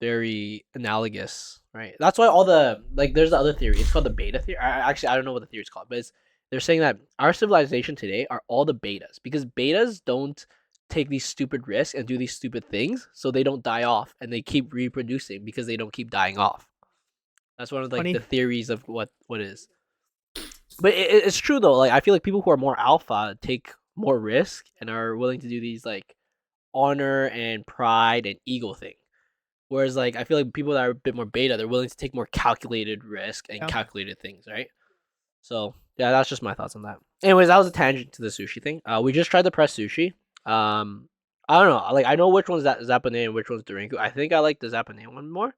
very analogous, right? That's why all the like there's the other theory. It's called the beta theory. Actually, I don't know what the theory is called, but they're saying that our civilization today are all the betas because betas don't take these stupid risks and do these stupid things, so they don't die off and they keep reproducing because they don't keep dying off. That's one of like Funny. the theories of what is. But it's true though. Like I feel like people who are more alpha take more risk and are willing to do these like honor and pride and ego thing. Whereas like I feel like people that are a bit more beta, they're willing to take more calculated risk and Yeah. calculated things, right? So yeah, that's just my thoughts on that. Anyways, that was a tangent to the sushi thing. We just tried the press sushi. I don't know. Like I know which one's that Japanese and which one's Dorinku. I think I like the Japanese one more.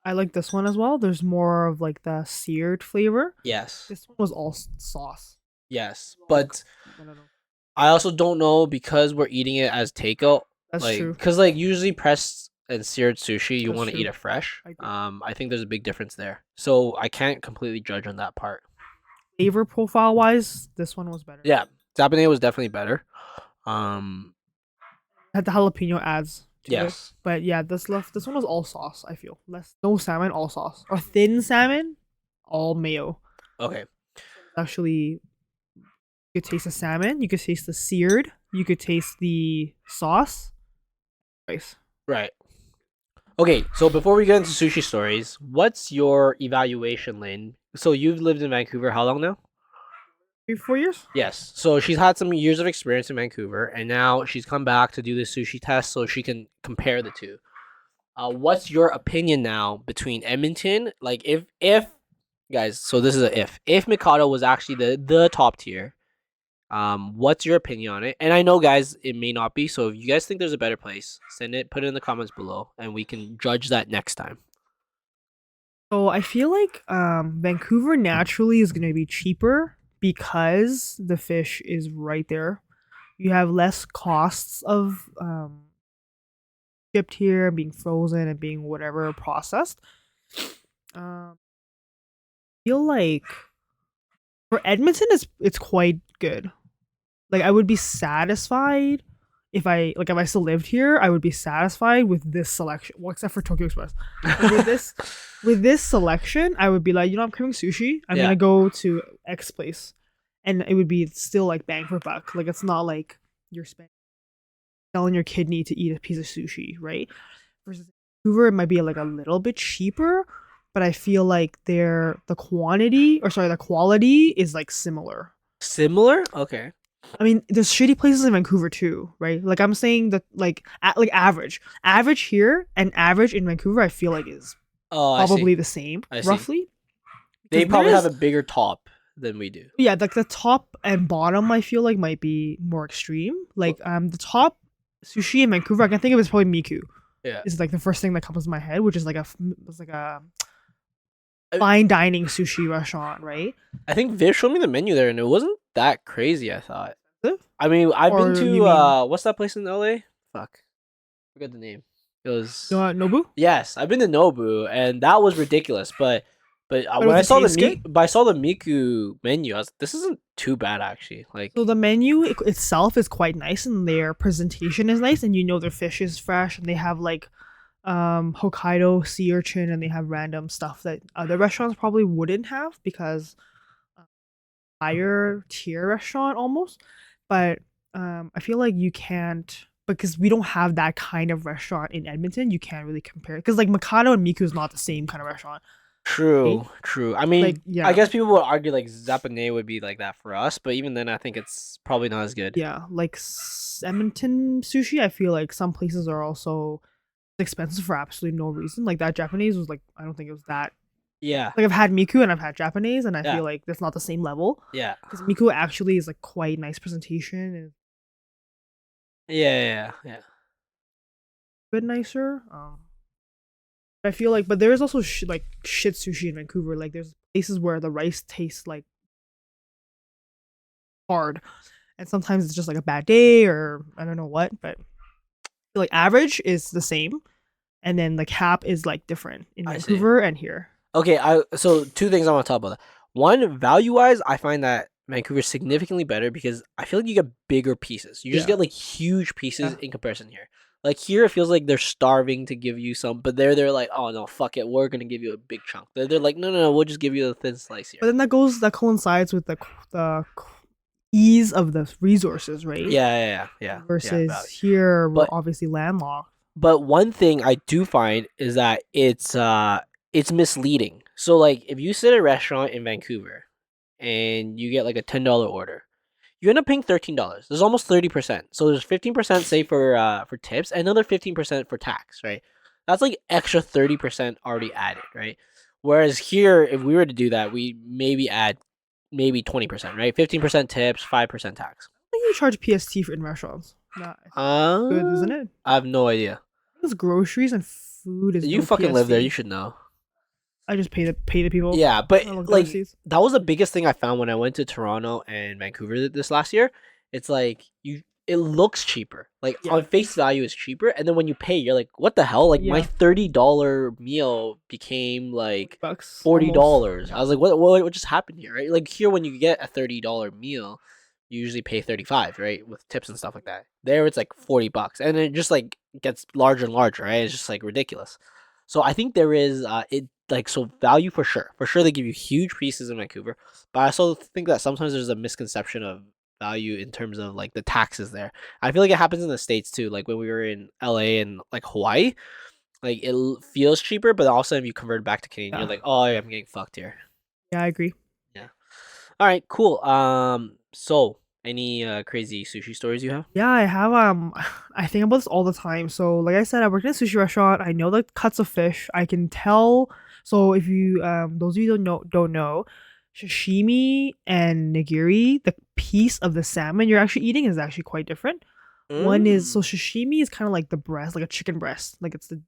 I like this one as well. There's more of like the seared flavor. Yes. This one was all sauce. Yes. But I don't know. I also don't know because we're eating it as takeout. That's like, true. Because like usually pressed and seared sushi, you That's want to eat true. it fresh. I agree. I think there's a big difference there. So I can't completely judge on that part. Flavor profile wise, this one was better. Yeah, Japanese was definitely better. Had the jalapeno adds. To it. Yes. But yeah, this one was all sauce. I feel no salmon, all sauce, or thin salmon, all mayo. Okay. Actually, you could taste the salmon. You could taste the seared. You could taste the sauce. Rice. Right. Okay, so before we get into sushi stories, what's your evaluation, Lynn? So you've lived in Vancouver how long now? 3-4 years. Yes. So she's had some years of experience in Vancouver, and now she's come back to do the sushi test so she can compare the two. What's your opinion now between Edmonton? Like, if guys, so this is a if Mikado was actually the top tier, what's your opinion on it? And I know, guys, it may not be. So if you guys think there's a better place, put it in the comments below, and we can judge that next time. So I feel like Vancouver naturally is going to be cheaper because the fish is right there. You have less costs of shipped here, being frozen, and being whatever processed. I feel like for Edmonton, it's quite good. Like I would be satisfied if I still lived here. I would be satisfied with this selection. Well, except for Tokyo Express. But with this selection, I would be like, I'm craving sushi. I'm Yeah. gonna go to X place, and it would be still like bang for buck. Like it's not like you're selling your kidney to eat a piece of sushi, right? Versus Vancouver, it might be like a little bit cheaper, but I feel like the quality is like similar. Similar? Okay. I mean, there's shitty places in Vancouver too, right? Like I'm saying that like average here and average in Vancouver, I feel like is Oh, I see. probably the same, I see. roughly. They Because probably there have a bigger top than we do. Yeah, like the top and bottom, I feel like might be more extreme. Like the top sushi in Vancouver, I can think of is probably Miku. Yeah. Is like the first thing that comes to my head, which is like a fine dining sushi restaurant, right? I think Viv showed me the menu there, and it wasn't that crazy. I thought. I mean, I've been Or to you mean what's that place in LA? Fuck, forget the name. It was Nobu? yes, I've been to Nobu, and that was ridiculous. But But when was I the saw the taste good? but I saw the Miku menu, I was this isn't too bad actually. Like So the menu itself is quite nice, and their presentation is nice, and you know their fish is fresh, and they have like Hokkaido sea urchin, and they have random stuff that other restaurants probably wouldn't have because higher tier restaurant almost. But I feel like you can't because we don't have that kind of restaurant in Edmonton. You can't really compare because like Mikado and Miku is not the same kind of restaurant. Right? true. I mean, Like I yeah, guess people would argue like Zapanese would be like that for us, but even then, I think it's probably not as good. yeah, like Edmonton sushi. I feel like some places are also expensive for absolutely no reason. Like that Japanese was like I don't think it was that. Yeah, Like I've had Miku and I've had Japanese, and I yeah, feel like that's not the same level yeah, because Miku actually is like quite nice presentation and yeah. a bit nicer. I feel like, but there is also like shit sushi in Vancouver. Like there's places where the rice tastes like hard, and sometimes it's just like a bad day or I don't know what. But I feel like average is the same, and then like cap is like different in I see. Vancouver and here. Okay, so two things I want to talk about. That. One, value wise, I find that Vancouver's significantly better because I feel like you get bigger pieces. You just Yeah. get like huge pieces Yeah. in comparison here. Like here, it feels like they're starving to give you some, but they're like, oh no, fuck it, we're gonna give you a big chunk. They're like, no, we'll just give you a thin slice But here. then that coincides with the ease of the resources, right? Yeah. Versus Value. here, we're But obviously landlocked. But one thing I do find is that it's misleading. So like if you sit at a restaurant in Vancouver and you get like a $10 order, you end up paying $13. There's almost 30%. So there's 15% say for tips and another 15% for tax, right? That's like extra 30% already added, right? Whereas here, if we were to do that, we maybe add maybe 20%, right? 15% tips, 5% tax. I think you charge PST for in restaurants. Not good, Uh, isn't it? I have no idea. Because groceries and food is You no fucking live there, you PST. should know. I just pay the people. Yeah, but I look at the like receipts. that was the biggest thing I found when I went to Toronto and Vancouver this last year. It's like it looks cheaper. Like Yeah. on face value it's cheaper, and then when you pay, you're like, what the hell? Like my Yeah. $30 meal became like Bucks. $40. almost. I was like, what just happened here, right? Like here when you get a $30 meal, you usually pay 35, right? With tips and stuff like that. There it's like $40. And it just like gets larger and larger, right? It's just like ridiculous. So I think there is it like so value for sure. For sure they give you huge pieces in Vancouver. But I also think that sometimes there's a misconception of value in terms of like the taxes there. I feel like it happens in the States too. Like when we were in LA and like Hawaii, like it feels cheaper, but all of a sudden if you convert it back to Canadian, you're Yeah. like, oh, I'm getting fucked here. Yeah, I agree. Yeah. All right, cool. So any crazy sushi stories you have? Yeah, I have I think about this all the time. So like I said, I worked in a sushi restaurant. I know the cuts of fish. I can tell. So if you those of you don't know, sashimi and nigiri, the piece of the salmon you're actually eating is actually quite different. One is so sashimi is kind of like the breast, like a chicken breast. Like it's the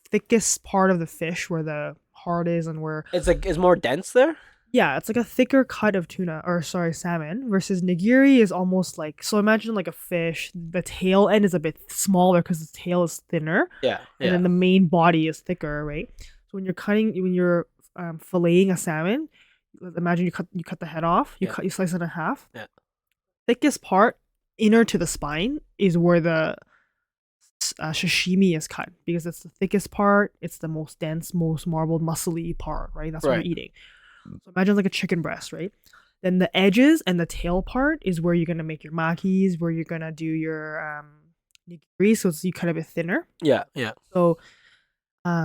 thickest part of the fish where the heart is and where It's like it's more dense there. yeah, it's like a thicker cut of tuna or sorry, salmon versus nigiri is almost like so imagine like a fish, the tail end is a bit smaller because the tail is thinner Yeah, and then the main body is thicker, right? So when you're filleting a salmon, imagine you cut the head off, Yeah. you slice it in half. Yeah. Thickest part inner to the spine is where the sashimi is cut because it's the thickest part, it's the most dense, most marbled, muscly part, right? That's what Right. you're eating. So imagine like a chicken breast, right? Then the edges and the tail part is where you're gonna make your makis, where you're gonna do your nigiri, so you cut a bit thinner. Yeah. So I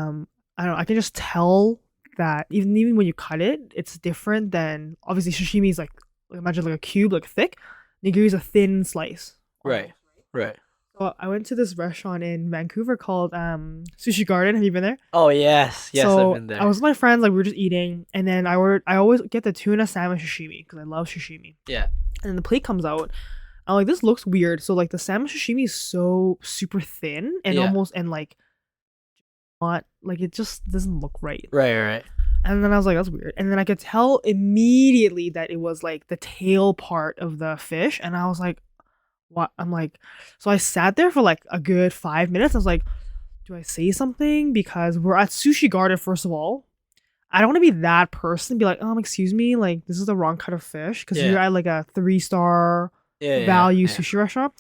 don't know, I can just tell that even when you cut it, it's different than obviously sashimi is like imagine like a cube, like thick. Nigiri is a thin slice. Right. Right. So I went to this restaurant in Vancouver called Sushi Garden. Have you been there? Oh yes, So I've been there. I was with my friends, like we were just eating, and then I always get the tuna salmon sashimi because I love sashimi. Yeah. And then the plate comes out. I'm like, this looks weird. So like the salmon sashimi is so super thin and Yeah. almost and like not like it just doesn't look right. Right. And then I was like, that's weird. And then I could tell immediately that it was like the tail part of the fish. And I was like, what? I'm like, so I sat there for like a good 5 minutes. I was like, do I say something? Because we're at Sushi Garden, first of all. I don't want to be that person, be like, excuse me, like, this is the wrong kind of fish. Because Yeah. you're at like a 3-star Yeah, value yeah. sushi restaurant.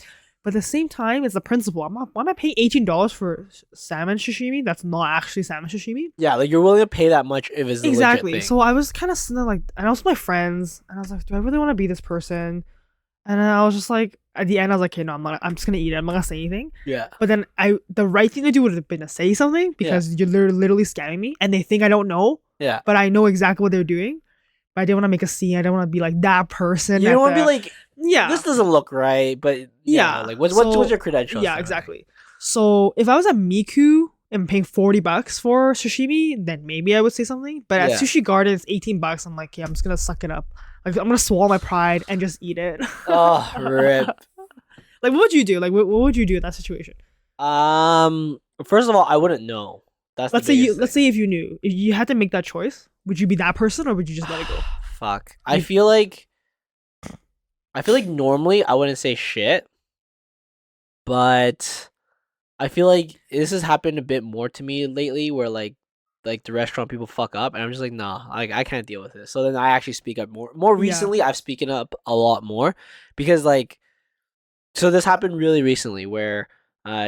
But at the same time, it's the principle. Why am I paying $18 for salmon sashimi? That's not actually salmon sashimi. Yeah, like you're willing to pay that much if it's the Exactly. legit thing. So I was kind of like, and I was with my friends, and I was like, do I really want to be this person? And then I was just like, at the end, I was like, okay, no, I'm just gonna eat it. I'm not gonna say anything. Yeah. But then the right thing to do would have been to say something because you're literally scamming me, and they think I don't know, Yeah. but I know exactly what they're doing. But I didn't want to make a scene. I didn't want to be like that person. You don't want to be like, yeah, this doesn't look right, but yeah. like what's your credentials? Yeah, then, exactly. So if I was at Miku and paying $40 for sashimi, then maybe I would say something. But at Yeah. Sushi Garden, it's $18. I'm like, yeah, I'm just gonna suck it up. Like, I'm gonna swallow my pride and just eat it. Oh, rip. Like, what would you do? Like, what would you do in that situation? First of all, I wouldn't know. That's Let's the say biggest let's thing. say if you knew, if you had to make that choice, would you be that person or would you just let it go? Fuck. I feel like normally I wouldn't say shit, but I feel like this has happened a bit more to me lately, where like the restaurant people fuck up, and I'm just like, nah, like I can't deal with this. So then I actually speak up more. More Yeah. recently, I've spoken up a lot more because like, so this happened really recently where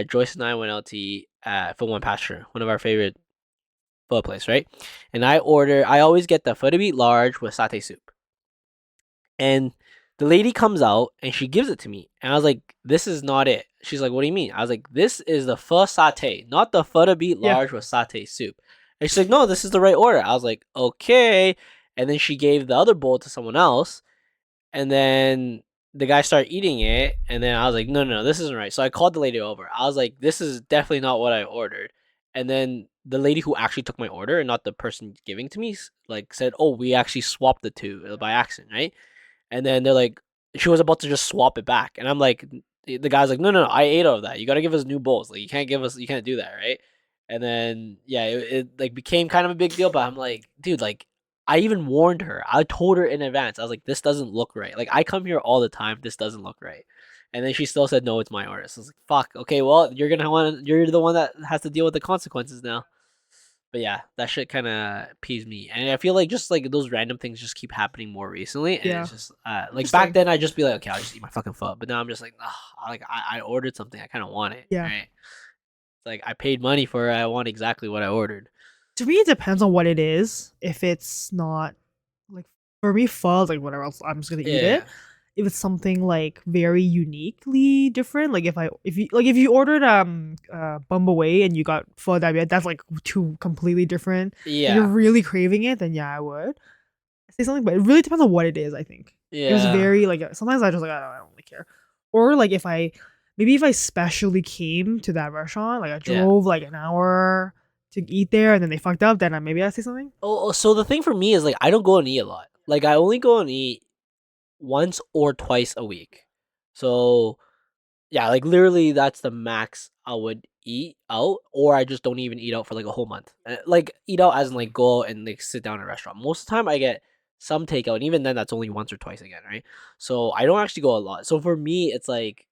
Joyce and I went out to eat at Foot One Pasture, one of our favorite pho place, right? And I always get the pho to beat large with satay soup. And the lady comes out and she gives it to me. And I was like, this is not it. She's like, what do you mean? I was like, this is the pho satay, not the pho to beat Yeah. large with satay soup. And she's like, no, this is the right order. I was like, okay. And then she gave the other bowl to someone else. And then the guy started eating it. And then I was like, no, this isn't right. So I called the lady over. I was like, this is definitely not what I ordered. And then the lady who actually took my order and not the person giving to me, like said, oh, we actually swapped the two by accident, right? And then they're like, she was about to just swap it back. And I'm like, the guy's like, no, I ate all of that. You got to give us new bowls. Like, you can't do that, right? And then, yeah, it like became kind of a big deal. But I'm like, dude, like, I even warned her. I told her in advance. I was like, this doesn't look right. Like, I come here all the time. This doesn't look right. And then she still said, no, it's my order. So I was like, fuck. Okay, well, you're the one that has to deal with the consequences now. But yeah, that shit kind of pees me, and I feel like just like those random things just keep happening more recently, and Yeah. it's just like Interesting. back then I'd just be like, okay, I'll just eat my fucking pho, but now I'm just like, like I ordered something, I kind of want it. Yeah. Right? It's like I paid money for it, I want exactly what I ordered. To me, it depends on what it is. If it's not like, for me, pho, like whatever else, I'm just gonna eat it. If it's something like very uniquely different, like if you ordered Bumbaway and you got pho that's like two completely different. And you're Yeah. really craving it, then yeah, I would say something. But it really depends on what it is. I think it was Yeah. very like, sometimes I just like, I don't really care. Or like if I specially came to that restaurant, like I Yeah. drove like an hour to eat there, and then they fucked up, then maybe I say something. Oh, so the thing for me is like I don't go and eat a lot. Like I only go and eat once or twice a week. So yeah, like literally that's the max I would eat out, or I just don't even eat out for like a whole month. Like eat out as in like go out and like sit down at a restaurant. Most of the time I get some takeout, and even then that's only once or twice again, right? So I don't actually go a lot. So for me, it's like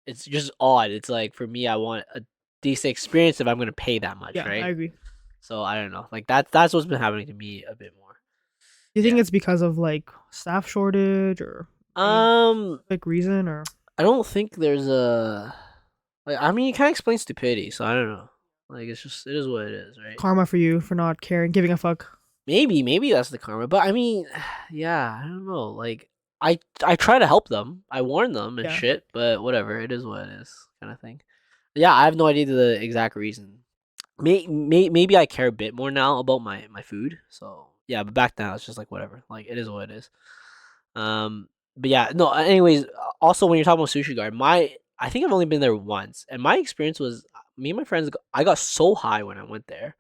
it's just odd. It's like for me, I want a decent experience if I'm gonna pay that much, Yeah, right? I agree. So I don't know. Like that's what's been happening to me a bit more. Do you think Yeah. it's because of like staff shortage or like reason, or I don't think there's a like. I mean, you can't explain stupidity, so I don't know. Like, it is what it is, right? karma for you for not caring, giving a fuck? Maybe that's the karma, but I mean, yeah, I don't know. Like, I try to help them, I warn them and Yeah. shit, but whatever, it is what it is, kind of thing. Yeah, I have no idea the exact reason. Maybe I care a bit more now about my food, so yeah. But back then, I was just like, whatever, like it is what it is. But yeah, no. Anyways, also when you're talking about Sushi Garden, I think I've only been there once, and my experience was me and my friends. I got so high when I went there,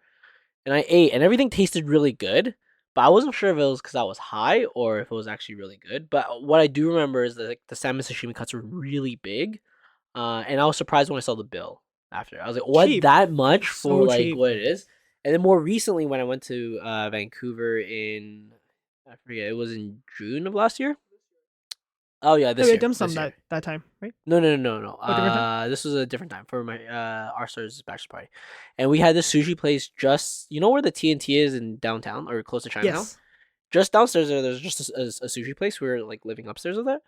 and I ate, and everything tasted really good. But I wasn't sure if it was because I was high or if it was actually really good. But what I do remember is that like, the salmon sashimi cuts were really big, and I was surprised when I saw the bill after. I was like, "What, Cheap. that much So for like cheap. what it is?" And then more recently, when I went to Vancouver in, I forget, it was in June of last year. Oh yeah, Yeah, this we year. had dim This sum year. that time, right? No. Oh, different time. This was a different time for my our stars bachelor party, and we had this sushi place just where the TNT is in downtown or close to Chinatown. Yes. Just downstairs there's just a sushi place. We were like living upstairs of that,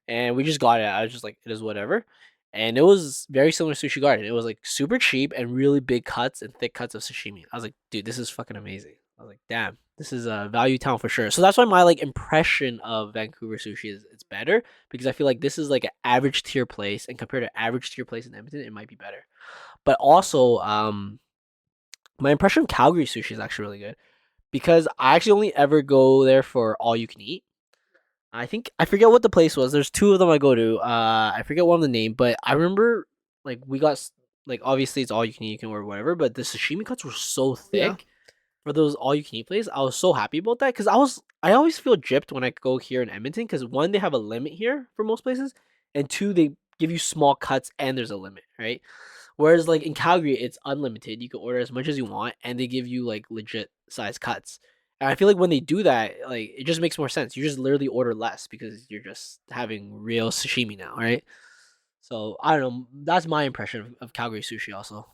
and we just got it. I was just like, it is whatever, and it was very similar to Sushi Garden. It was like super cheap and really big cuts and thick cuts of sashimi. I was like, dude, this is fucking amazing. I was like, damn, this is a value town for sure. So that's why my like impression of Vancouver sushi is it's better because I feel like this is like an average tier place, and compared to average tier place in Edmonton, it might be better. But also, my impression of Calgary sushi is actually really good because I actually only ever go there for all you can eat. I think I forget what the place was. There's two of them I go to. I forget one of the name, but I remember like we got like obviously it's all you can eat, you can order whatever, but the sashimi cuts were so Yeah. thick for those all you can eat places. I was so happy about that because I always feel gypped when I go here in Edmonton because one, they have a limit here for most places, and two, they give you small cuts and there's a limit, right? Whereas like in Calgary, it's unlimited. You can order as much as you want, and they give you like legit size cuts. And I feel like when they do that, like it just makes more sense. You just literally order less because you're just having real sashimi now, right? So I don't know. That's my impression of Calgary sushi. Also,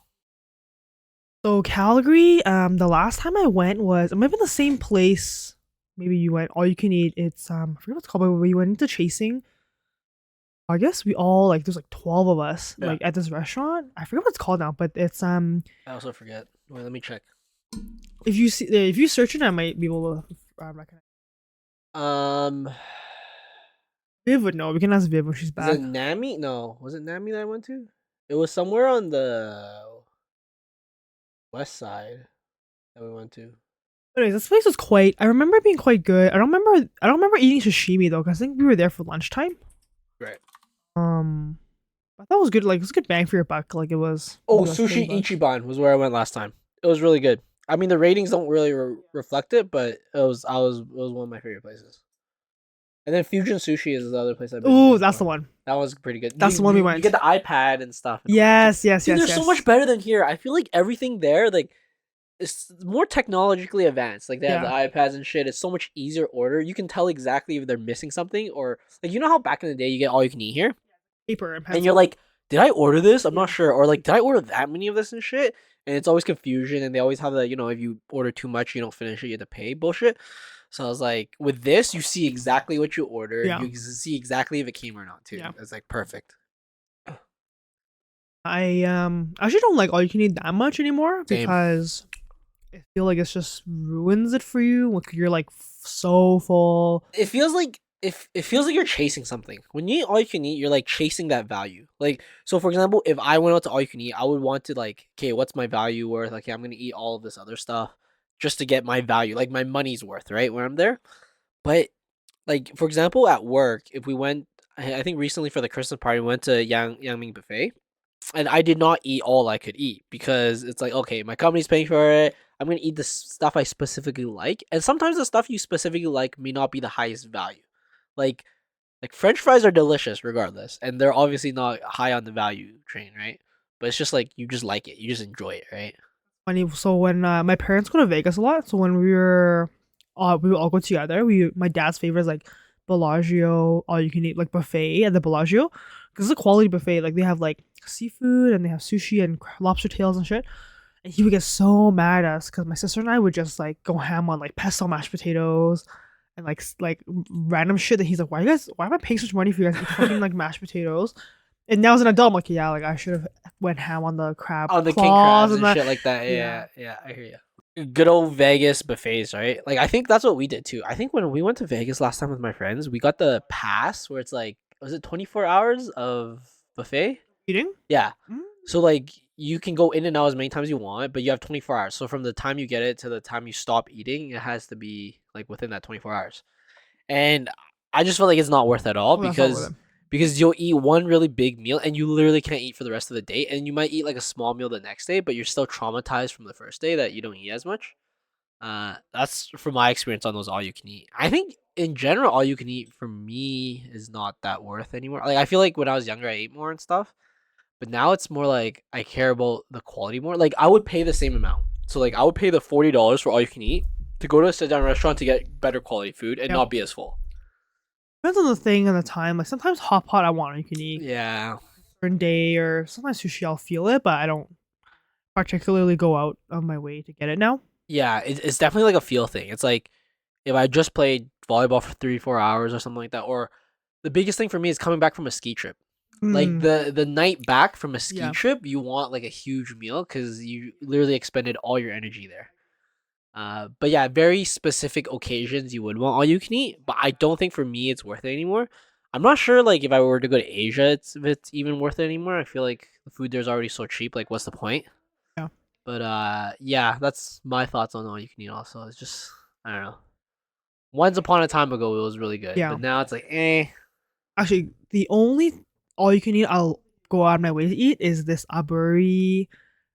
So Calgary, the last time I went was it might have been the same place. Maybe you went all you can eat. It's I forget what it's called, but we went into chasing. I guess we all like there's like 12 of us Yeah. like at this restaurant. I forget what it's called now, but it's I also forget. Wait, let me check. if you search it, I might be able to recognize. Um, Viv would know. We can ask Viv when she's is back. it Nami? No, was it Nami that I went to? It was somewhere on the west side that we went to. Anyways, this place was quite. I remember it being quite good. I don't remember. I don't remember eating sashimi though, because I think we were there for lunchtime. Right. I thought it was good. Like it was a good bang for your buck. Like it was. Oh, it was Sushi $30. Ichiban was where I went last time. It was really good. I mean, the ratings don't really reflect it, but it was one of my favorite places. And then Fusion Sushi is the other place I've been. Ooh, to that's the before. one. That was pretty good. That's the one we You went. get the iPad and stuff. and all that. Yes, yes, Dude, yes. they're yes. so much better than here. I feel like everything there, like, it's more technologically advanced. Like they have the iPads and shit. It's so much easier to order. You can tell exactly if they're missing something or like how back in the day you get all you can eat here, Paper and pencil. and you're like, did I order this? I'm not Yeah. sure. Or like, did I order that many of this and shit? And it's always confusion. And they always have the if you order too much, you don't finish it, you have to pay bullshit. So I was like, with this, you see exactly what you ordered. Yeah. You see exactly if it came or not too. Yeah. It's like perfect. I actually don't like all you can eat that much anymore Same. because I feel like it's just ruins it for you. Like you're like so full. It feels like it feels like you're chasing something. When you eat all you can eat, you're like chasing that value. Like so, for example, if I went out to all you can eat, I would want to like, okay, what's my value worth? Like, okay, I'm gonna eat all of this other stuff just to get my value, like my money's worth, right? When I'm there. But like for example, at work, if we went, I think recently for the Christmas party, we went to Yangming Buffet, and I did not eat all I could eat because it's like, okay, my company's paying for it. I'm gonna eat the stuff I specifically like, and sometimes the stuff you specifically like may not be the highest value. Like, French fries are delicious regardless, and they're obviously not high on the value train, right? But it's just like you just like it, you just enjoy it, right? Funny. So when my parents go to Vegas a lot, so when we would all go together. My dad's favorite is like Bellagio all you can eat like buffet at the Bellagio because it's a quality buffet. Like they have like seafood and they have sushi and lobster tails and shit. And he would get so mad at us because my sister and I would just like go ham on like pesto mashed potatoes and like random shit that he's like, why am I paying so much money for you guys to eat fucking like mashed potatoes? And now as an adult, I'm like, yeah, like I should have went ham on the crab On the king claws crabs and that. shit like that. Yeah. Yeah, I hear you. Good old Vegas buffets, right? Like I think that's what we did too. I think when we went to Vegas last time with my friends, we got the pass where it's like, was it 24 hours of buffet? Eating? Yeah. Mm. So like you can go in and out as many times you want, but you have 24 hours. So from the time you get it to the time you stop eating, it has to be like within that 24 hours. And I just feel like it's not worth it at all Oh, that's not worth because you'll eat one really big meal and you literally can't eat for the rest of the day, and you might eat like a small meal the next day, but you're still traumatized from the first day that you don't eat as much. That's from my experience on those all you can eat. I think in general, all you can eat for me is not that worth anymore. Like I feel like when I was younger, I ate more and stuff, but now it's more like I care about the quality more. Like I would pay the same amount So like I would pay the $40 for all you can eat to go to a sit down restaurant to get better quality food and Yep. not be as full. Depends on the thing and the time. Like sometimes hot pot I want you can eat Yeah. certain day, or sometimes sushi I'll feel it, but I don't particularly go out of my way to get it now. Yeah, it's definitely like a feel thing. It's like if I just played volleyball for 3-4 hours or something like that, or the biggest thing for me is coming back from a ski trip. Like Mm, the night back from a ski Yeah. trip, you want like a huge meal because you literally expended all your energy there. But yeah, very specific occasions you would want all you can eat. But I don't think for me it's worth it anymore. I'm not sure like if I were to go to Asia, if it's even worth it anymore. I feel like the food there's already so cheap. Like, what's the point? Yeah. But yeah, that's my thoughts on all you can eat. Also, it's just I don't know. Once upon a time ago, it was really good, Yeah. but now it's like eh. Actually, the only all you can eat I'll go out of my way to eat is this aburi.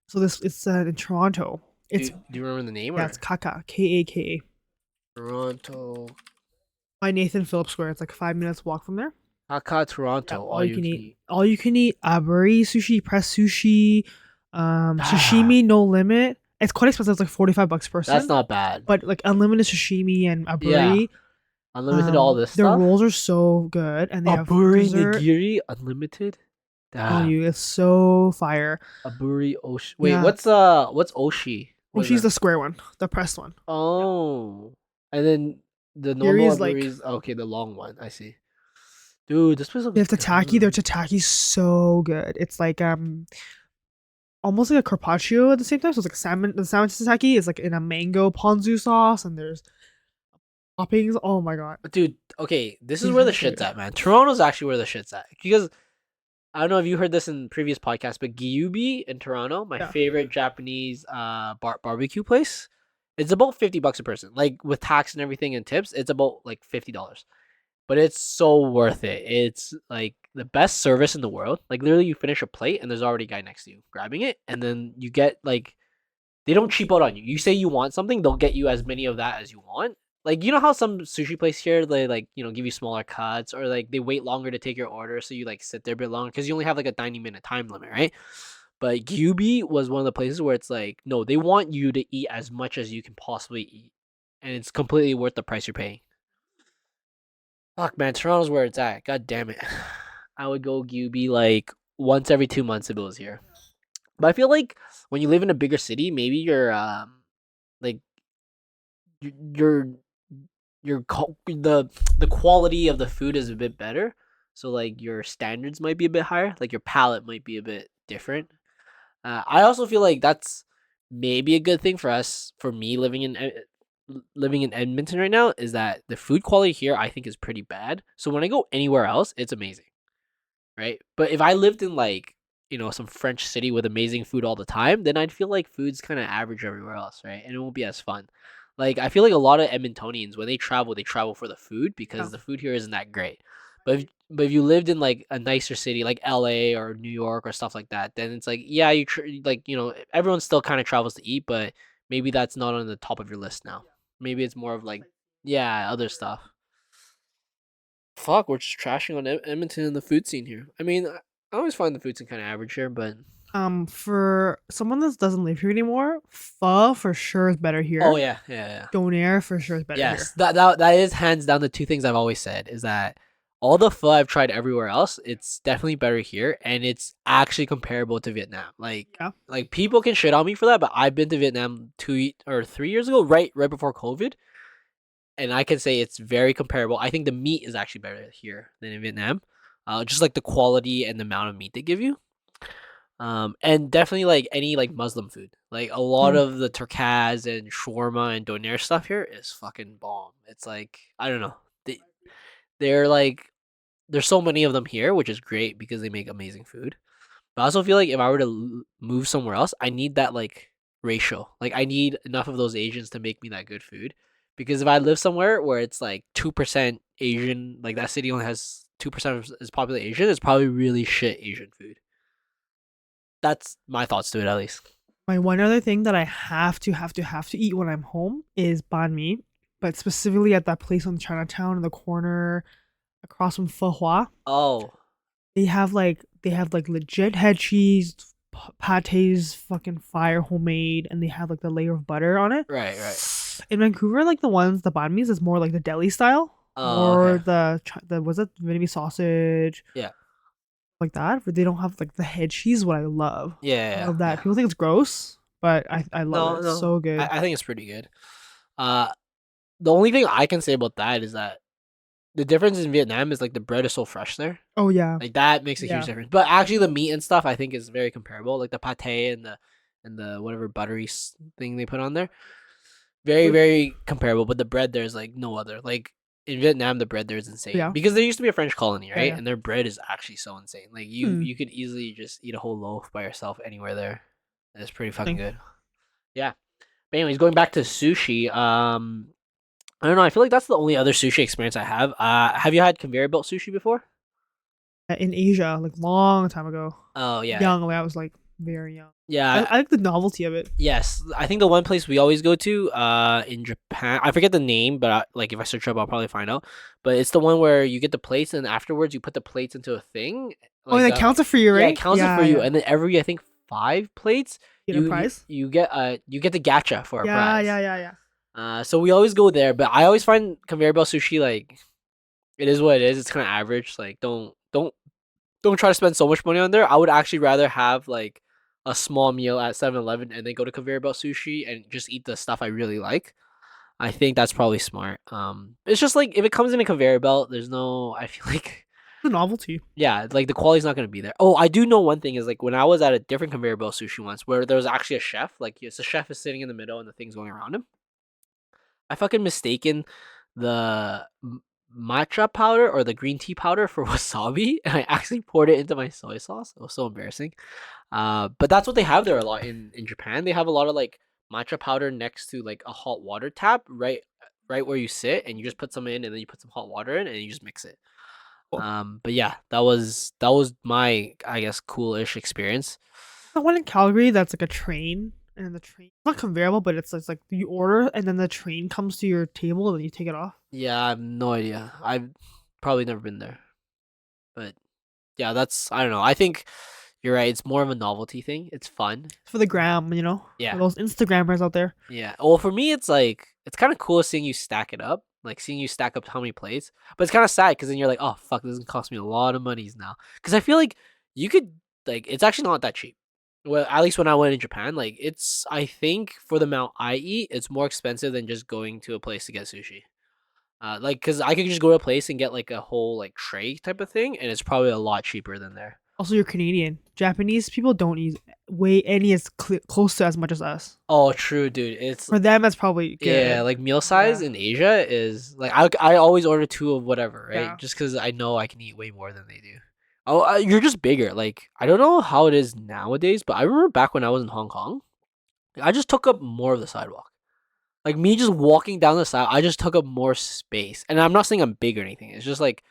So this it's in Toronto. It's Do you remember the name? yeah, Or it's Kaka, Kaka, Toronto, by Nathan Phillips Square. It's like 5 minutes walk from there. Haka Yeah, Toronto. All you can eat. all you can eat aburi sushi, press sushi, Ah, sashimi no limit. It's quite expensive. It's like $45 per person. that's not bad. But like unlimited sashimi and aburi. Unlimited all this Their stuff. rolls are so good, and they have Aburi dessert. nigiri unlimited. Oh, you, it's so fire. Aburi oshi. Wait, Yeah. what's oshi? Oh, What is she's that? the square one, the pressed one. Oh, and then the Nigiri normal is like- aburi is okay. The long one. I see. Dude, this place looks They have tataki. Their good. tataki's so good. It's like almost like a carpaccio at the same time. So it's like salmon. The salmon tataki is like in a mango ponzu sauce, and there's toppings. Oh my god. Dude, okay, this is Yeah, where the dude. shit's at, man. Toronto's actually where the shit's at. Because I don't know if you heard this in previous podcasts, but Gyubi in Toronto, my Yeah. favorite Japanese barbecue place, it's about $50 a person. Like with tax and everything and tips, it's about like $50. But it's so worth it. It's like the best service in the world. Like literally you finish a plate and there's already a guy next to you grabbing it, and then you get like they don't cheap out on you. You say you want something, they'll get you as many of that as you want. Like you know how some sushi place here they like give you smaller cuts, or like they wait longer to take your order, so you like sit there a bit longer because you only have like a 90-minute time limit, right? But Gyubi was one of the places where it's like no, they want you to eat as much as you can possibly eat, and it's completely worth the price you're paying. Fuck man, Toronto's where it's at. God damn it, I would go Gyubi like once every 2 months if it was here. But I feel like when you live in a bigger city, maybe like y- your the quality of the food is a bit better. So like your standards might be a bit higher. Like your palate might be a bit different. I also feel like that's maybe a good thing for us. For me, living in Edmonton right now, is that the food quality here I think is pretty bad. So when I go anywhere else, it's amazing, right? But if I lived in like some French city with amazing food all the time, then I'd feel like food's kind of average everywhere else, right? And it won't be as fun. Like I feel like a lot of Edmontonians when they travel for the food because Yeah. the food here isn't that great. But if you lived in like a nicer city like LA or New York or stuff like that, then it's like yeah, like everyone still kind of travels to eat, but maybe that's not on the top of your list now. Maybe it's more of like yeah, other stuff. Fuck, we're just trashing on Edmonton and the food scene here. I mean, I always find the food scene kind of average here, but For someone that doesn't live here anymore, pho for sure is better here. oh yeah. Donair for sure is better here. Yes, that is hands down the two things I've always said is that all the pho I've tried everywhere else, it's definitely better here, and it's actually comparable to Vietnam. Yeah. Like people can shit on me for that, but I've been to Vietnam 2 or 3 years ago, right before COVID, and I can say it's very comparable. I think the meat is actually better here than in Vietnam, just like the quality and the amount of meat they give you. And definitely like any like Muslim food, like a lot Mm. of the turkaz and shawarma and doner stuff here is fucking bomb. It's like I don't know, they're like there's so many of them here, which is great because they make amazing food. But I also feel like if I were to move somewhere else, I need that like ratio. Like I need enough of those Asians to make me that good food. Because if I live somewhere where it's like 2% Asian, like that city only has 2% of its population Asian, it's probably really shit Asian food. That's my thoughts to it, at least. My one other thing that I have to eat when I'm home is banh mi, but specifically at that place on Chinatown in the corner across from Pho Hua. Oh, They have like legit head cheese, pate's fucking fire, homemade, and they have like the layer of butter on it. Right, right. In Vancouver, like the banh mi's is more like the deli style, Oh, or okay. the was it Vietnamese sausage, Yeah. like that, where they don't have like the head cheese. What I love, Yeah, I yeah, love that. yeah. People think it's gross, but I love No, it. It's no. so good. I think it's pretty good. Uh, the only thing I can say about that is that the difference in Vietnam is like the bread is so fresh there. Oh yeah, Like that makes a huge yeah. difference. But actually, the meat and stuff I think is very comparable. Like the pate and the whatever buttery thing they put on there, very Good. very comparable. But the bread there is like no other. Like in Vietnam, the bread there is insane. Yeah. Because there used to be a French colony, right? yeah. And their bread is actually so insane. Like you Hmm. you could easily just eat a whole loaf by yourself anywhere there. And it's pretty fucking Interesting. good. Yeah. But anyways, going back to sushi, I don't know. I feel like that's the only other sushi experience I have. Have you had conveyor belt sushi before? In Asia, like long time ago. Oh yeah, Young, when I was like very young. yeah. I like the novelty of it. Yes, I think the one place we always go to, in Japan, I forget the name, but like if I search up, I'll probably find out. But it's the one where you get the plates, and afterwards you put the plates into a thing. Oh, and that counts it for you, right? Yeah, it counts it for you, and then every I think 5 plates, You get a prize. you get the gacha for a prize. Yeah. So we always go there, but I always find conveyor belt sushi like it is what it is. It's kind of average. Like don't try to spend so much money on there. I would actually rather have like a small meal at 7-Eleven and then go to conveyor belt sushi and just eat the stuff I really like. I think that's probably smart. It's just like if it comes in a conveyor belt, there's no. I feel like The novelty. yeah, like the quality's not gonna be there. Oh, I do know one thing is like when I was at a different conveyor belt sushi once, where there was actually a chef. Like yes, the chef is sitting in the middle and the thing's going around him. I fucking mistaken the matcha powder or the green tea powder for wasabi, and I actually poured it into my soy sauce. It was so embarrassing. But that's what they have there a lot in Japan. They have a lot of like matcha powder next to like a hot water tap, right where you sit, and you just put some in, and then you put some hot water in, and you just mix it. Cool. But yeah, that was my I guess coolish experience. The one in Calgary that's like a train, and the train it's not conveyor belt, but it's like you order and then the train comes to your table and then you take it off. Yeah, I have no idea. I've probably never been there, but yeah, that's I don't know. I think you're right. It's more of a novelty thing. It's fun. It's for the gram, Yeah. For those Instagrammers out there. Yeah. Well, for me, it's like it's kind of cool seeing you stack it up, like seeing you stack up how many plates. But it's kind of sad because then you're like, oh fuck, this is gonna cost me a lot of monies now. Because I feel like you could like it's actually not that cheap. Well, at least when I went in Japan, like it's I think for the amount I eat, it's more expensive than just going to a place to get sushi. Like because I could just go to a place and get like a whole like tray type of thing, and it's probably a lot cheaper than there. Also, you're Canadian. Japanese people don't eat close to as much as us. Oh, true, dude. It's For them, that's probably good. yeah, like meal size Yeah. in Asia is like I always order 2 of whatever, right? Yeah. Just because I know I can eat way more than they do. Oh, you're just bigger. Like I don't know how it is nowadays, but I remember back when I was in Hong Kong, I just took up more of the sidewalk. Like me just walking down the side, I just took up more space. And I'm not saying I'm big or anything. It's just like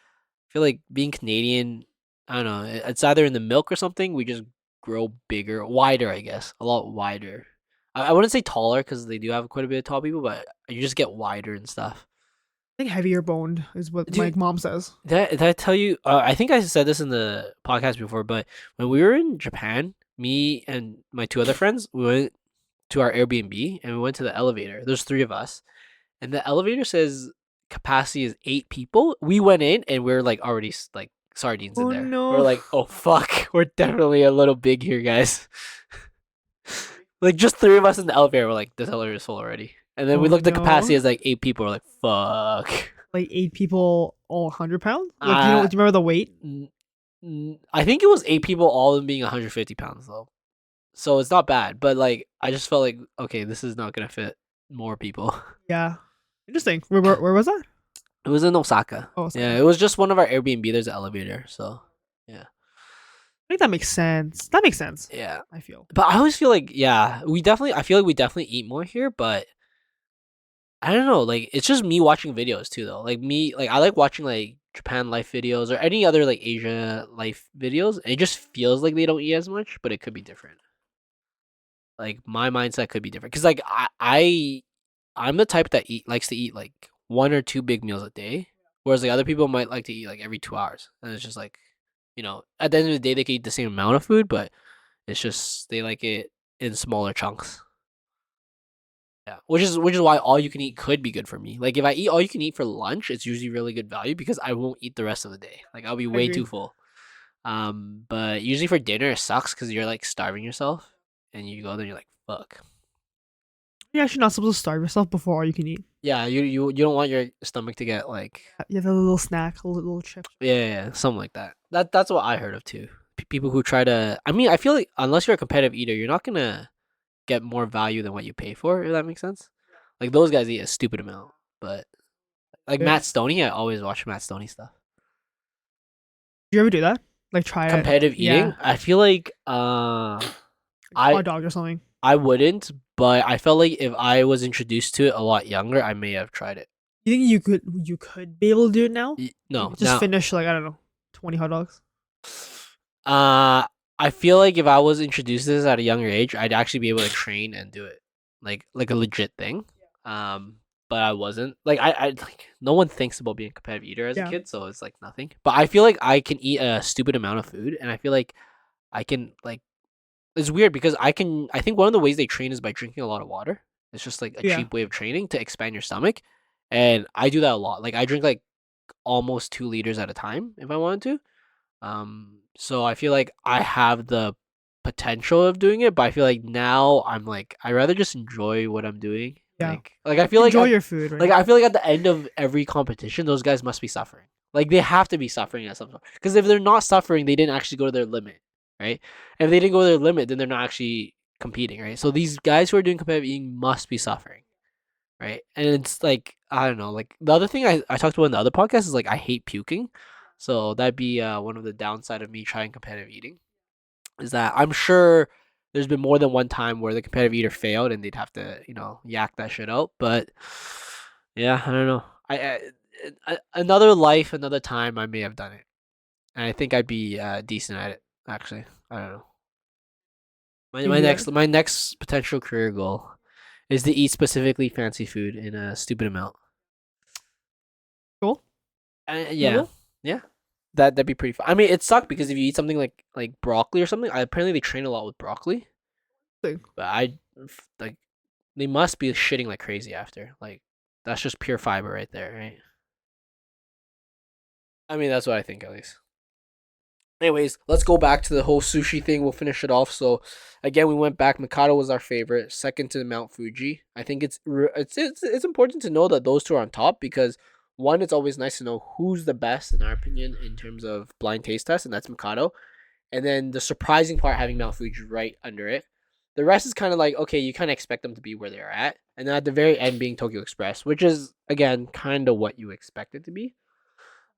I feel like being Canadian, I don't know. It's either in the milk or something. We just grow bigger, wider, I guess, a lot wider. I wouldn't say taller because they do have quite a bit of tall people, but you just get wider and stuff. I think heavier boned is what Dude, my mom says. Did I tell you? I think I said this in the podcast before, but when we were in Japan, me and my 2 other friends, we went to our Airbnb and we went to the elevator. There's 3 of us, and the elevator says capacity is 8 people. We went in and we are like already like sardines in Oh, there. no. We're like, oh fuck, we're definitely a little big here, guys. Like just 3 of us in the elevator. We're like, this elevator is full already. And then we Oh, looked at no. capacity as like 8 people. We're like, fuck. Like 8 people, all 100 pounds. Like, do Uh, you remember the weight? I think it was 8 people, all of them being 150 pounds though. So it's not bad, but like I just felt like okay, this is not gonna fit more people. Yeah. Interesting. Where was that? It was in Osaka. Oh, Osaka. Yeah, it was just one of our Airbnb. There's an elevator, so I think that makes sense. That makes sense. yeah. I feel. But I always feel like yeah, I feel like we definitely eat more here, but I don't know. Like it's just me watching videos too, though. Like me, like I like watching like Japan life videos or any other like Asia life videos. It just feels like they don't eat as much, but it could be different. Like my mindset could be different because like I'm the type that likes to eat like 1 or 2 big meals a day, whereas like other people might like to eat like every 2 hours, and it's just like at the end of the day they could eat the same amount of food, but It's just they like it in smaller chunks. Yeah, which is why all you can eat could be good for me. Like if I eat all you can eat for lunch, it's usually really good value because I won't eat the rest of the day. Like I'll be I way agree. too full. But usually for dinner it sucks because you're like starving yourself, and you go there, you're like, fuck. You're actually not supposed to starve yourself before all you can eat. Yeah, you don't want your stomach to get like You have a little snack, a little chip. yeah, something like that. That's what I heard of too. People who try to, I mean, I feel like unless you're a competitive eater, you're not gonna get more value than what you pay for. If that makes sense. Like those guys eat a stupid amount, but like Yeah. Matt Stoney, I always watch Matt Stoney stuff. Do you ever do that? Like try it? Competitive eating, Yeah. I feel like I Hot dog or something. I wouldn't, but I felt like if I was introduced to it a lot younger, I may have tried it. You think you could be able to do it now? No, Just now finish like I don't know, 20 hot dogs. I feel like if I was introduced to this at a younger age, I'd actually be able to train and do it like a legit thing. But I wasn't. Like I like no one thinks about being a competitive eater as a Yeah. kid, so it's like nothing. But I feel like I can eat a stupid amount of food, and I feel like I can like it's weird because I think one of the ways they train is by drinking a lot of water. It's just like a Yeah. cheap way of training to expand your stomach. And I do that a lot. Like I drink like almost 2 liters at a time if I wanted to. So I feel like I have the potential of doing it, but I feel like now I'm like I rather just enjoy what I'm doing. Yeah. Like I feel like Enjoy your food, right? like I feel like at the end of every competition, those guys must be suffering. Like they have to be suffering at some point. Because if they're not suffering, they didn't actually go to their limit, right? And if they didn't go to their limit, then they're not actually competing, right? So these guys who are doing competitive eating must be suffering, right? And it's like I don't know. Like the other thing I talked about in the other podcast is like I hate puking, so that'd be one of the downside of me trying competitive eating. Is that I'm sure there's been more than one time where the competitive eater failed and they'd have to yak that shit out. But yeah, I don't know. Another life, another time, I may have done it, and I think I'd be decent at it. Actually, I don't know. You do that. My next potential career goal is to eat specifically fancy food in a stupid amount. Cool. Yeah, Noble? yeah. That'd be pretty fun. I mean, it sucked because if you eat something like broccoli or something, apparently they train a lot with broccoli. Thing. But like they must be shitting like crazy after. Like that's just pure fiber right there, right? I mean, that's what I think at least. Anyways, let's go back to the whole sushi thing. We'll finish it off. So, again, we went back. Mikado was our favorite, second to Mount Fuji. I think it's important to know that those two are on top because one, it's always nice to know who's the best in our opinion in terms of blind taste test, and that's Mikado. And then the surprising part having Mount Fuji right under it. The rest is kind of like okay, you kind of expect them to be where they're at, and then at the very end being Tokyo Express, which is again kind of what you expect it to be.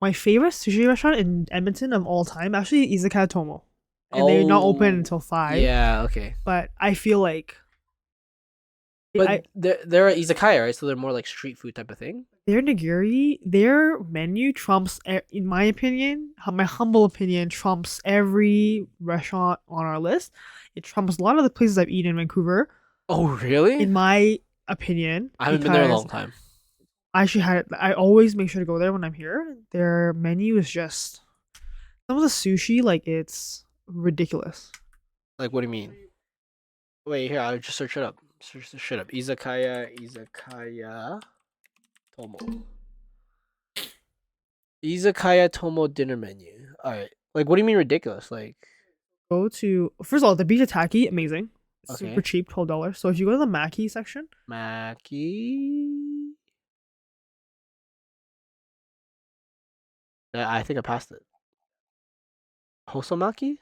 My favorite sushi restaurant in Edmonton of all time actually is Izakaya Tomo. And they're not open until 5. Yeah, okay. But I feel like But they're a izakaya, right? So they're more like street food type of thing. their nigiri, their menu trumps, in my opinion, my humble opinion, trumps every restaurant on our list. It trumps a lot of the places I've eaten in Vancouver, Oh, really? in my opinion. I haven't been there in a because long time. I actually had it. I always make sure to go there when I'm here. Their menu is just some of the sushi, like it's ridiculous. Like, what do you mean? Wait, here, I'll just search it up. Search the shit up. Izakaya Tomo. Izakaya Tomo dinner menu. Alright. Like, what do you mean ridiculous? Like, Go to first of all the beef tataki, amazing. It's Okay. super cheap, $12. So if you go to the maki section, Maki. I think I passed it. Hosomaki?